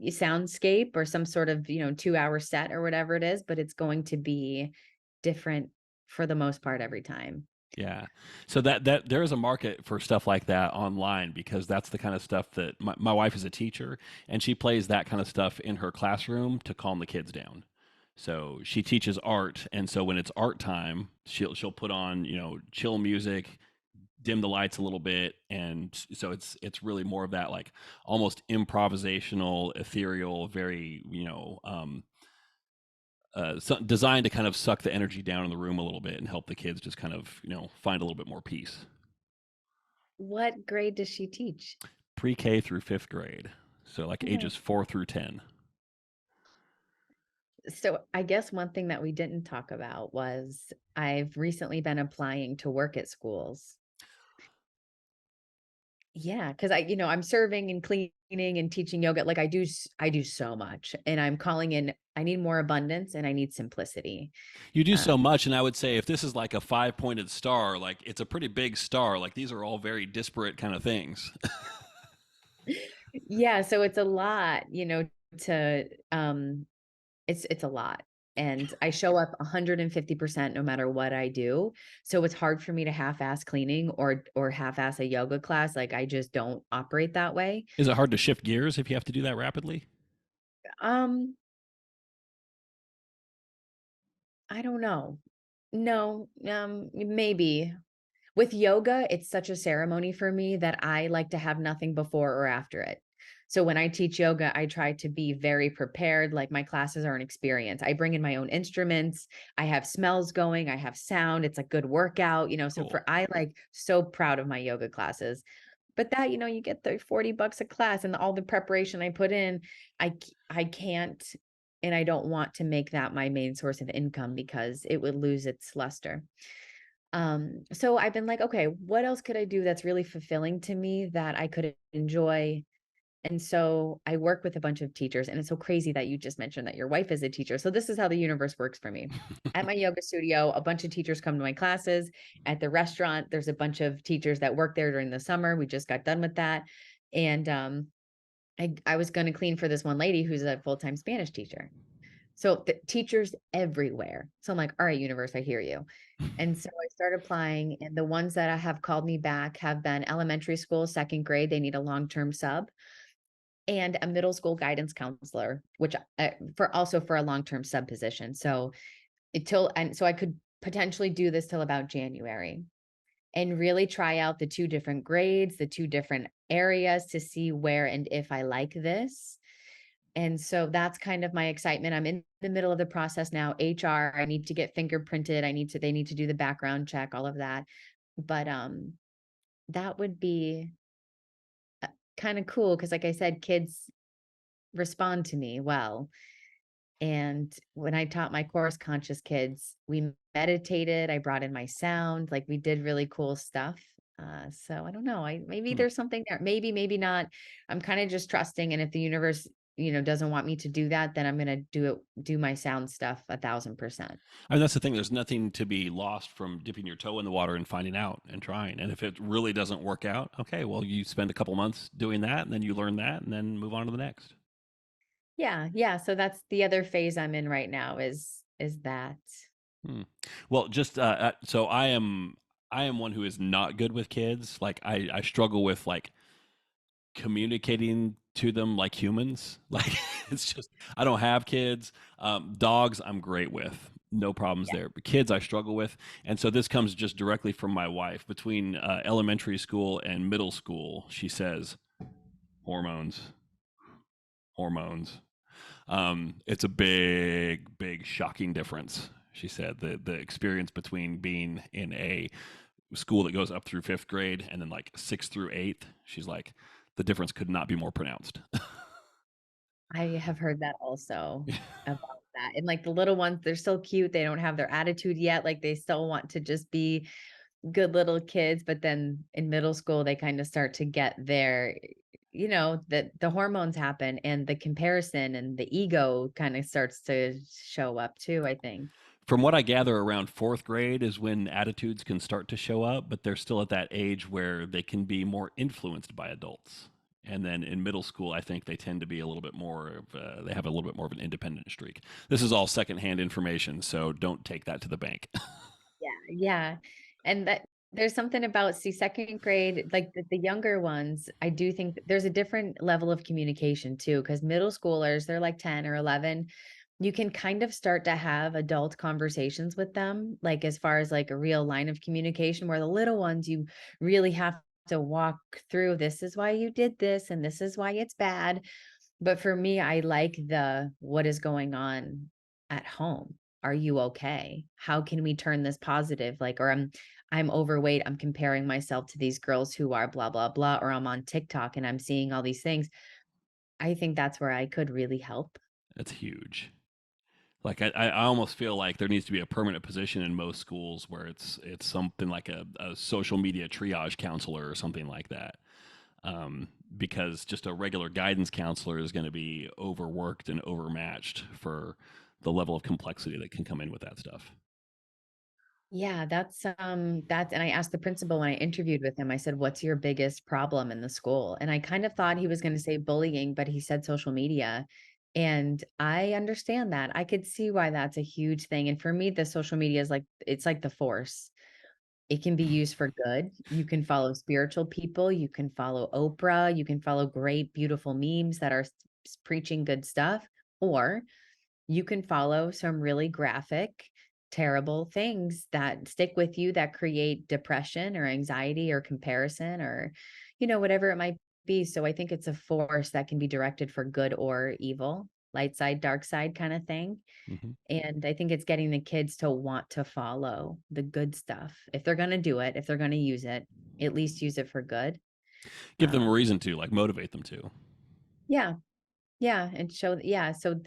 soundscape or some sort of 2-hour set or whatever it is, but it's going to be different for the most part every time. Yeah. So that there is a market for stuff like that online, because that's the kind of stuff that my wife is a teacher, and she plays that kind of stuff in her classroom to calm the kids down. So she teaches art, and so when it's art time, she'll put on, chill music, dim the lights a little bit, and so it's really more of that like almost improvisational, ethereal, very, designed to kind of suck the energy down in the room a little bit and help the kids just kind of, find a little bit more peace. What grade does she teach? Pre-K through fifth grade, so like Okay. ages 4 through 10. So I guess one thing that we didn't talk about was I've recently been applying to work at schools. Yeah, because I'm serving and cleaning and teaching yoga. Like I do so much, and I'm calling in. I need more abundance and I need simplicity. You do so Um, much, and I would say if this is like a 5-pointed star, like it's a pretty big star. Like these are all very disparate kind of things. yeah, so it's a lot, to it's a lot. And I show up 150% no matter what I do. So it's hard for me to half-ass cleaning or half-ass a yoga class. Like I just don't operate that way. Is it hard to shift gears if you have to do that rapidly? Um, I don't know. No, maybe. With yoga, it's such a ceremony for me that I like to have nothing before or after it. So when I teach yoga, I try to be very prepared. Like my classes are an experience. I bring in my own instruments. I have smells going. I have sound. It's a good workout, So Cool. I like so proud of my yoga classes. But that, you get the $40 a class and all the preparation I put in. I can't and I don't want to make that my main source of income because it would lose its luster. So I've been like, okay, what else could I do that's really fulfilling to me that I could enjoy? And so I work with a bunch of teachers, and it's so crazy that you just mentioned that your wife is a teacher. So this is how the universe works for me. At my yoga studio, a bunch of teachers come to my classes. At the restaurant, there's a bunch of teachers that work there during the summer. We just got done with that. And I was going to clean for this one lady who's a full-time Spanish teacher. So the teachers everywhere. So I'm like, all right, universe, I hear you. And so I started applying, and the ones that have called me back have been elementary school, second grade. They need a long-term sub, and a middle school guidance counselor, which for a long-term sub position. So I could potentially do this till about January and really try out the two different grades, the two different areas to see where and if I like this. And so that's kind of my excitement. I'm in the middle of the process now. HR, I need to get fingerprinted. They need to do the background check, all of that. But that would be kind of cool because like I said, kids respond to me well. And when I taught my course conscious kids, we meditated, I brought in my sound, like we did really cool stuff. So I don't know. Maybe Hmm. there's something there. Maybe not. I'm kind of just trusting. And if the universe, doesn't want me to do that, then I'm gonna do my sound stuff 1,000%. I mean, that's the thing. There's nothing to be lost from dipping your toe in the water and finding out and trying. And if it really doesn't work out, okay, well, you spend a couple months doing that, and then you learn that, and then move on to the next. Yeah, yeah. So that's the other phase I'm in right now is that. Hmm. Well, just so I am one who is not good with kids. Like I struggle with like communicating to them like humans. Like it's just I don't have kids. Dogs I'm great with. No problems Yeah. there. But kids I struggle with. And so this comes just directly from my wife. Between elementary school and middle school, she says hormones, hormones. It's a big, big, shocking difference. She said the experience between being in a school that goes up through fifth grade and then like sixth through eighth. She's like, the difference could not be more pronounced. I have heard that also about that. And like the little ones, they're still cute. They don't have their attitude yet. Like they still want to just be good little kids. But then in middle school, they kind of start to get their, that the hormones happen and the comparison and the ego kind of starts to show up too, I think. From what I gather, around fourth grade is when attitudes can start to show up, but they're still at that age where they can be more influenced by adults. And then in middle school, I think they tend to be a little bit more of, they have a little bit more of an independent streak. This is all secondhand information, so don't take that to the bank. Yeah, yeah. And that there's something about second grade, like the younger ones, I do think that there's a different level of communication too, because middle schoolers, they're like 10 or 11. You can kind of start to have adult conversations with them, like as far as like a real line of communication, where the little ones, you really have to walk through this is why you did this and this is why it's bad. But for me, I like the what is going on at home. Are you okay? How can we turn this positive? Like, or I'm overweight. I'm comparing myself to these girls who are blah, blah, blah, or I'm on TikTok and I'm seeing all these things. I think that's where I could really help. That's huge. Like I almost feel like there needs to be a permanent position in most schools where it's something like a social media triage counselor or something like that. Because just a regular guidance counselor is going to be overworked and overmatched for the level of complexity that can come in with that stuff. Yeah, that's and I asked the principal when I interviewed with him, I said, "What's your biggest problem in the school?" And I kind of thought he was going to say bullying, but he said social media. And I understand that. I could see why that's a huge thing. And for me, the social media is like it's like the force. It can be used for good. You can follow spiritual people, you can follow Oprah, you can follow great, beautiful memes that are preaching good stuff, or you can follow some really graphic, terrible things that stick with you that create depression or anxiety or comparison or, whatever it might be. So I think it's a force that can be directed for good or evil, light side, dark side kind of thing. Hmm. And I think it's getting the kids to want to follow the good stuff. If they're going to do it, if they're going to use it, at least use it for good. Give them a Um, reason to, like, motivate them to. yeah. Yeah. And show, yeah. So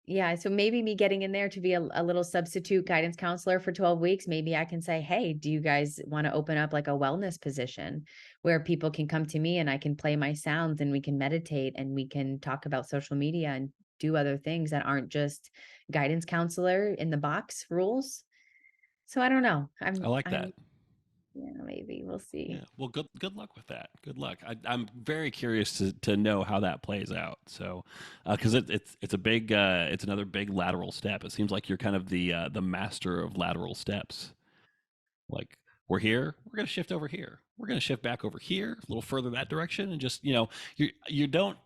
yeah, so maybe me getting in there to be a little substitute guidance counselor for 12 weeks, maybe I can say, "Hey, do you guys want to open up like a wellness position where people can come to me and I can play my sounds and we can meditate and we can talk about social media and do other things that aren't just guidance counselor in the box rules?" So I don't know. I like that. Yeah, maybe we'll Yeah. see. Well, good luck with that. Good luck. I'm very curious to know how that plays out. So, because it's a big it's another big lateral step. It seems like you're kind of the master of lateral steps. Like, we're here, we're going to shift over here. We're going to shift back over here, a little further that direction, and just you don't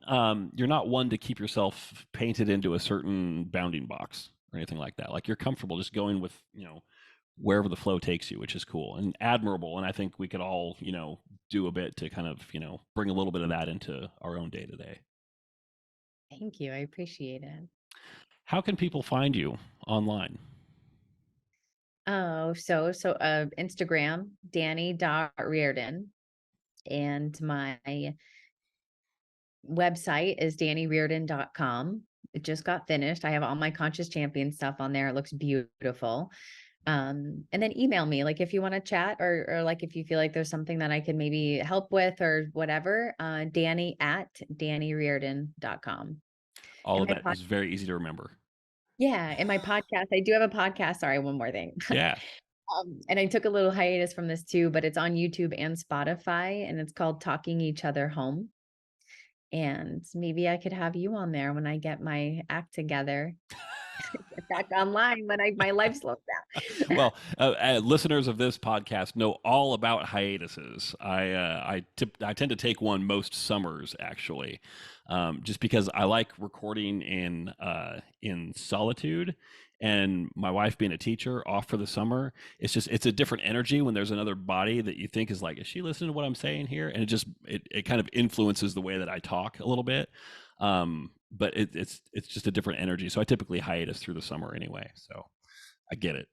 you're not one to keep yourself painted into a certain bounding box or anything like that. Like, you're comfortable just going with wherever the flow takes you, which is cool and admirable. And I think we could all do a bit to kind of bring a little bit of that into our own day to day. Thank you. I appreciate it. How can people find you online? Oh, Instagram, Dani.Reardon. And my website is DaniReardon.com. It just got finished. I have all my Conscious Champion stuff on there. It looks beautiful. And then email me, like if you want to chat or like if you feel like there's something that I could maybe help with or whatever, Dani@DaniReardon.com. All And of my that is very easy to remember. yeah, and my podcast, I do have a podcast. Sorry, one more thing. Yeah. And I took a little hiatus from this too, but it's on YouTube and Spotify, and it's called Talking Each Other Home. And maybe I could have you on there when I get my act together. Get back online when my life slows down. Well, listeners of this podcast know all about hiatuses. I tend to take one most summers, actually, just because I like recording in solitude. And my wife being a teacher off for the summer, it's a different energy when there's another body that you think is like, is she listening to what I'm saying here? And it kind of influences the way that I talk a little bit. But it's just a different energy. So I typically hiatus through the summer anyway. So I get it.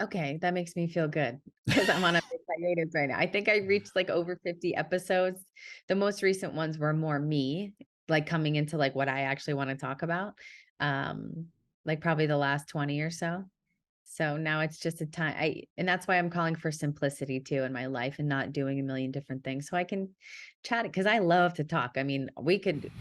Okay, that makes me feel good because I'm on a big hiatus right now. I think I reached like over 50 episodes. The most recent ones were more me, like coming into like what I actually want to talk about. Um, like probably the last 20 or so. So now it's just a time and that's why I'm calling for simplicity too in my life and not doing a million different things. So I can chat it because I love to talk. I mean, we could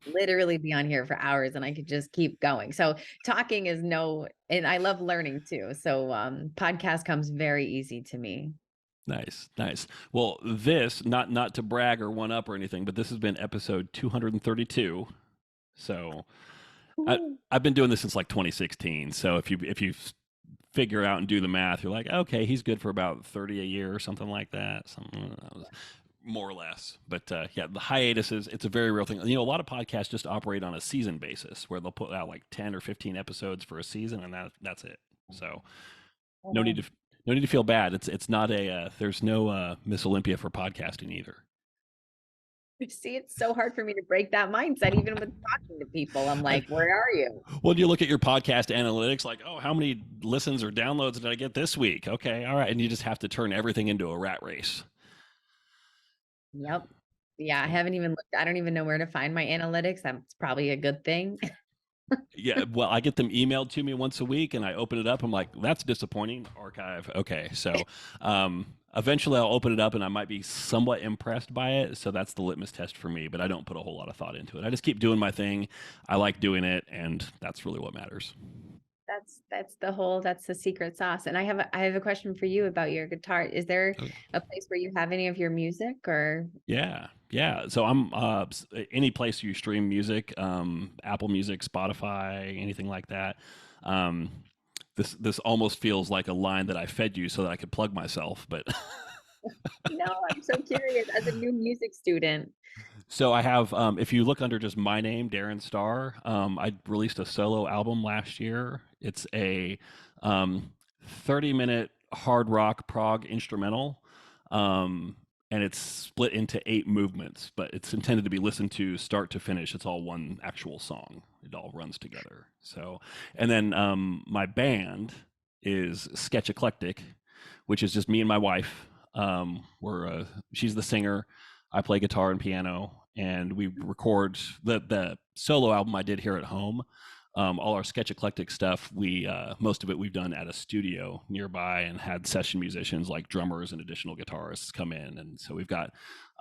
literally be on here for hours and I could just keep going. So talking is no, and I love learning too. So podcast comes very easy to me. Nice, nice. Well, this not to brag or one up or anything, but this has been episode 232. So I Cool. I've been doing this since like 2016. So if you figure out and do the math, you're like, okay, he's good for about 30 a year or something like that. Something more or less. But yeah, the hiatuses, it's a very real thing. A lot of podcasts just operate on a season basis where they'll put out like 10 or 15 episodes for a season and that's it. So no need to no need to feel bad. It's not a there's no Miss Olympia for podcasting either. See, it's so hard for me to break that mindset, even with talking to people. I'm like, where are you? Well, you look at your podcast analytics, like, oh, how many listens or downloads did I get this week? Okay, all right, and you just have to turn everything into a rat race. Yep. Yeah, I So, haven't even looked. I don't even know where to find my analytics. That's probably a good thing. yeah, well, I get them emailed to me once a week, and I open it up. I'm like, that's disappointing. Archive. Okay, so eventually I'll open it up, and I might be somewhat impressed by it. So that's the litmus test for me. But I don't put a whole lot of thought into it. I just keep doing my thing. I like doing it, and that's really what matters. That's the secret sauce. And I have a question for you about your guitar. Is there Okay. a place where you have any of your music or Yeah, yeah. So I'm any place you stream music, Apple Music, Spotify, anything like that. Um, this almost feels like a line that I fed you so that I could plug myself, but no, I'm so curious as a new music student. so I have, if you look under just my name, Darren Starr, I released a solo album last year. It's a 30-minute hard rock prog instrumental, um, and it's split into 8 movements, but it's intended to be listened to start to finish. It's all one actual song. It all runs together. So, and then my band is Sketch Eclectic, which is just me and my wife. She's the singer. I play guitar and piano, and we record the solo album I did here at home. All our Sketch Eclectic stuff, we most of it we've done at a studio nearby, and had session musicians like drummers and additional guitarists come in, and so we've got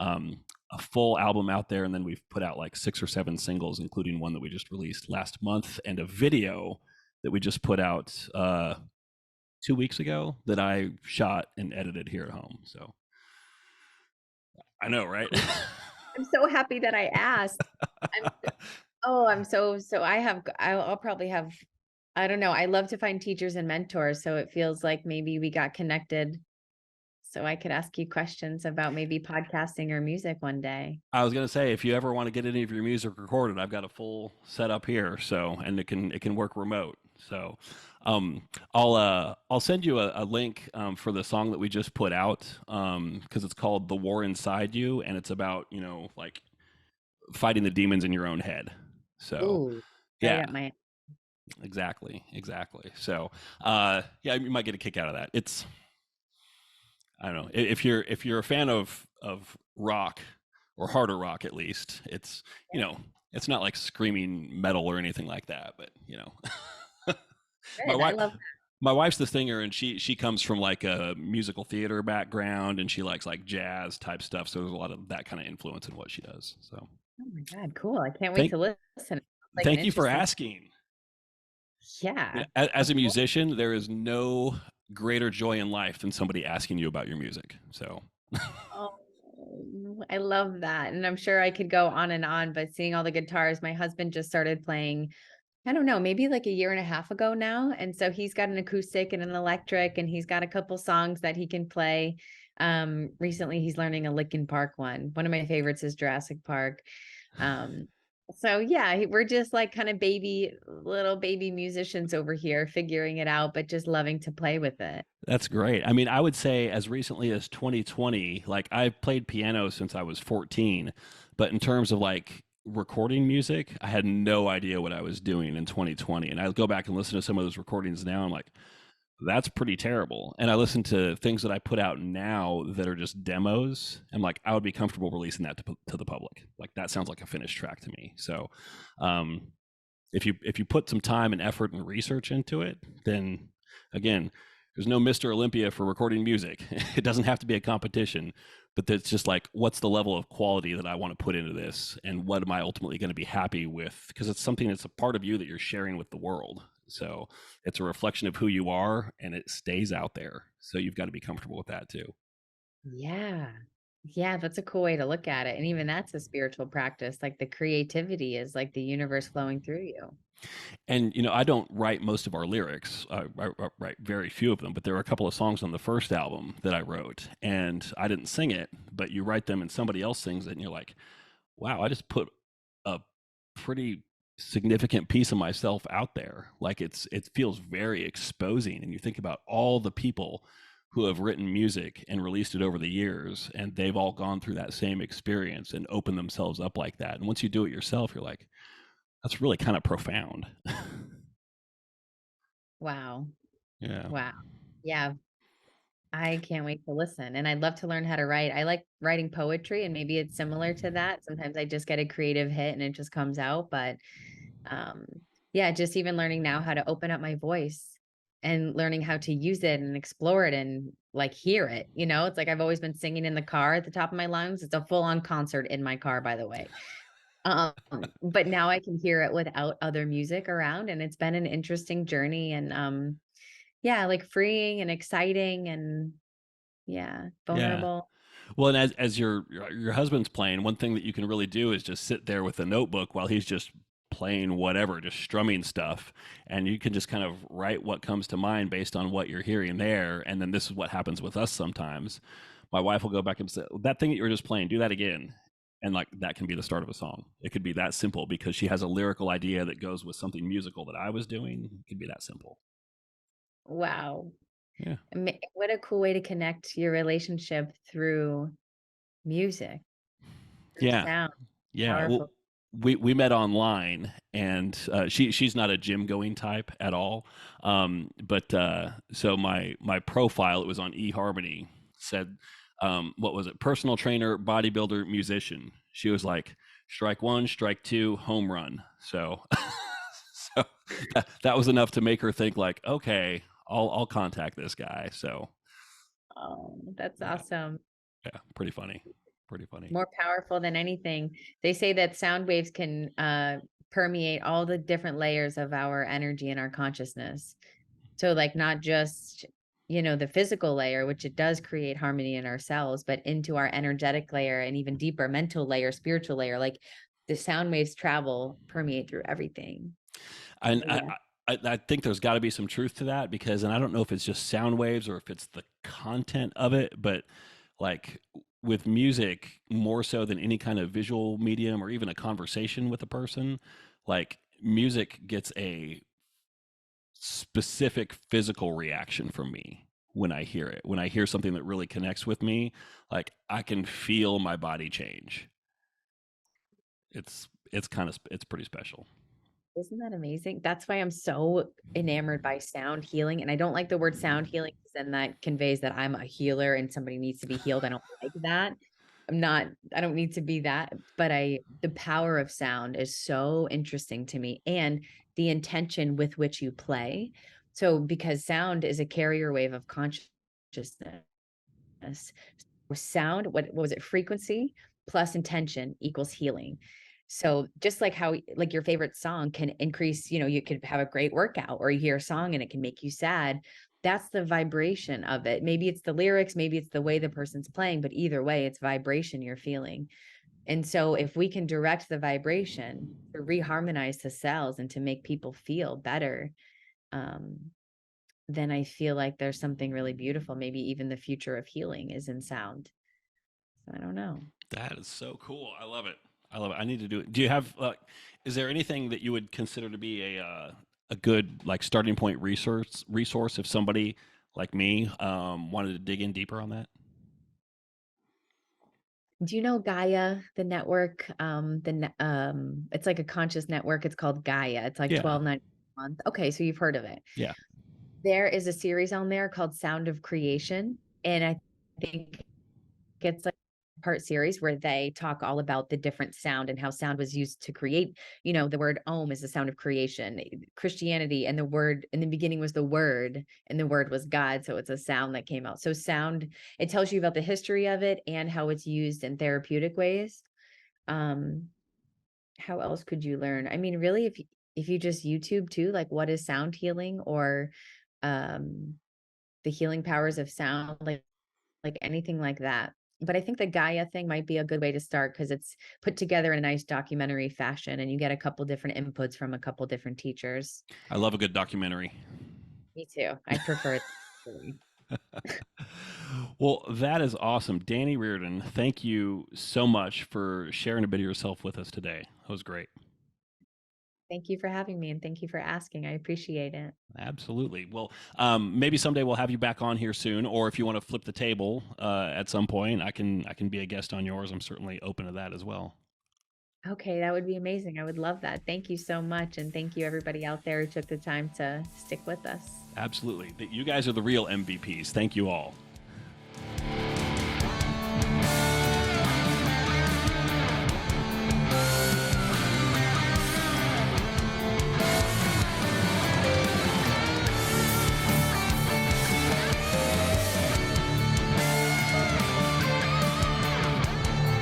a full album out there, and then we've put out like 6 or 7 singles, including one that we just released last month, and a video that we just put out 2 weeks ago that I shot and edited here at home. So I know, right? Cool. I'm so happy that I asked. I'm I'm so I'll probably have I don't know. I love to find teachers and mentors, so it feels like maybe we got connected so I could ask you questions about maybe podcasting or music one day. I was gonna say, if you ever want to get any of your music recorded, I've got a full setup here, so and it can work remote. So I'll send you a link for the song that we just put out because it's called "The War Inside You," and it's about like fighting the demons in your own head. So Ooh, right yeah, up my exactly. So yeah, you might get a kick out of that. It's I don't know if you're a fan of rock or harder rock at least. It's it's not like screaming metal or anything like that, but my good. I wife love my wife's the singer, and she comes from like a musical theater background, and she likes like jazz type stuff. So there's a lot of that kind of influence in what she does. So Oh my God, cool. I can't wait thank to listen. Sounds like an thank you for interesting asking. Yeah, As of a course. musician, there is no greater joy in life than somebody asking you about your music. So Oh, I love that. And I'm sure I could go on and on, but seeing all the guitars, my husband just started playing, I don't know, maybe like a year and a half ago now. And so he's got an acoustic and an electric, and he's got a couple songs that he can play. Recently he's learning a Linkin Park one. One of my favorites is Jurassic Park. Um, so yeah, we're just like kind of little baby musicians over here, figuring it out, but just loving to play with it. that's great. I mean, I would say as recently as 2020, like I've played piano since I was 14, but in terms of like recording music, I had no idea what I was doing in 2020. And I go back and listen to some of those recordings now. I'm like, that's pretty terrible. And I listen to things that I put out now that are just demos. I'm like, I would be comfortable releasing that to the public. Like that sounds like a finished track to me. So, um, if you put some time and effort and research into it, then again, there's no Mr. Olympia for recording music. It doesn't have to be a competition, but it's just like, what's the level of quality that I want to put into this, and what am I ultimately going to be happy with? Because it's something that's a part of you that you're sharing with the world. So it's a reflection of who you are, and it stays out there. So you've got to be comfortable with that too. Yeah. Yeah, that's a cool way to look at it. And even that's a spiritual practice. Like the creativity is like the universe flowing through you. And I don't write most of our lyrics. I write very few of them, but there are a couple of songs on the first album that I wrote, and I didn't sing it, but you write them and somebody else sings it, and you're like, wow, I just put a pretty significant piece of myself out there. Like it feels very exposing, and you think about all the people who have written music and released it over the years, and they've all gone through that same experience and opened themselves up like that. And once you do it yourself, you're like, that's really kind of profound. Wow. Yeah. Wow. Yeah. I can't wait to listen. And I'd love to learn how to write. I like writing poetry, and maybe it's similar to that. Sometimes I just get a creative hit and it just comes out. But um, yeah, just even learning now how to open up my voice and learning how to use it and explore it and like hear it. It's like I've always been singing in the car at the top of my lungs. It's a full-on concert in my car, by the way. Um, but now I can hear it without other music around, and it's been an interesting journey, and yeah, like freeing and exciting and yeah, Yeah. vulnerable. Well, and as your husband's playing, one thing that you can really do is just sit there with a notebook while he's just playing whatever, just strumming stuff, and you can just kind of write what comes to mind based on what you're hearing there. And then this is what happens with us sometimes. My wife will go back and say, "That thing that you were just playing, do that again." And like that can be the start of a song. It could be that simple because she has a lyrical idea that goes with something musical that I was doing. It could be that simple. Wow. Yeah. What a cool way to connect your relationship through music, through Yeah. sound. Yeah, well, Powerful. we met online, and she's not a gym going type at all. But so my profile, it was on eHarmony, said, what was it? Personal trainer, bodybuilder, musician. She was like, strike one, strike two, home run. So so that was enough to make her think like, okay, I'll contact this guy. So Oh, that's yeah, awesome. yeah, pretty funny, pretty funny. More powerful than anything. They say that sound waves can permeate all the different layers of our energy and our consciousness. So like not just, the physical layer, which it does create harmony in our cells, but into our energetic layer and even deeper mental layer, spiritual layer, like the sound waves travel, permeate through everything. And So yeah. I think there's got to be some truth to that because, and I don't know if it's just sound waves or if it's the content of it, but like with music, more so than any kind of visual medium or even a conversation with a person, like music gets a specific physical reaction from me when I hear it. When I hear something that really connects with me, like I can feel my body change. It's pretty special. Isn't that amazing? That's why I'm so enamored by sound healing. And I don't like the word sound healing because then that conveys that I'm a healer and somebody needs to be healed. I don't like that. I don't need to be that, but the power of sound is so interesting to me, and the intention with which you play. So, because sound is a carrier wave of consciousness, sound, what was it? Frequency plus intention equals healing. So just like how like your favorite song can increase, you could have a great workout, or you hear a song and it can make you sad. That's the vibration of it. Maybe it's the lyrics, maybe it's the way the person's playing, but either way, it's vibration you're feeling. And so if we can direct the vibration to reharmonize the cells and to make people feel better, um, then I feel like there's something really beautiful. Maybe even the future of healing is in sound. So I don't know. That is so cool. I love it. I love it. I need to do it. Do you have is there anything that you would consider to be a good like starting point resource if somebody like me wanted to dig in deeper on that? Do you know Gaia, the network? It's like a conscious network. It's called Gaia. It's like Yeah. 12.99 a month. Okay, so you've heard of it. Yeah. There is a series on there called Sound of Creation, and I think it's like a part series where they talk all about the different sound and how sound was used to create. The word Om is the sound of creation. Christianity, and the word in the beginning was the word, and the word was God. So it's a sound that came out. So sound, it tells you about the history of it and how it's used in therapeutic ways. Um, how else could you learn? I mean, really, if you just YouTube too, like what is sound healing, or um the healing powers of sound, like anything like that. But I think the Gaia thing might be a good way to start because it's put together in a nice documentary fashion, and you get a couple different inputs from a couple different teachers. I love a good documentary. Me too. I prefer. Well, that is awesome. Dani Reardon, thank you so much for sharing a bit of yourself with us today. That was great. Thank you for having me, and thank you for asking. I appreciate it. Absolutely. Well, maybe someday we'll have you back on here soon, or if you want to flip the table at some point, I can be a guest on yours. I'm certainly open to that as well. Okay, that would be amazing. I would love that. Thank you so much, and thank you everybody out there who took the time to stick with us. Absolutely. You guys are the real MVPs. Thank you all.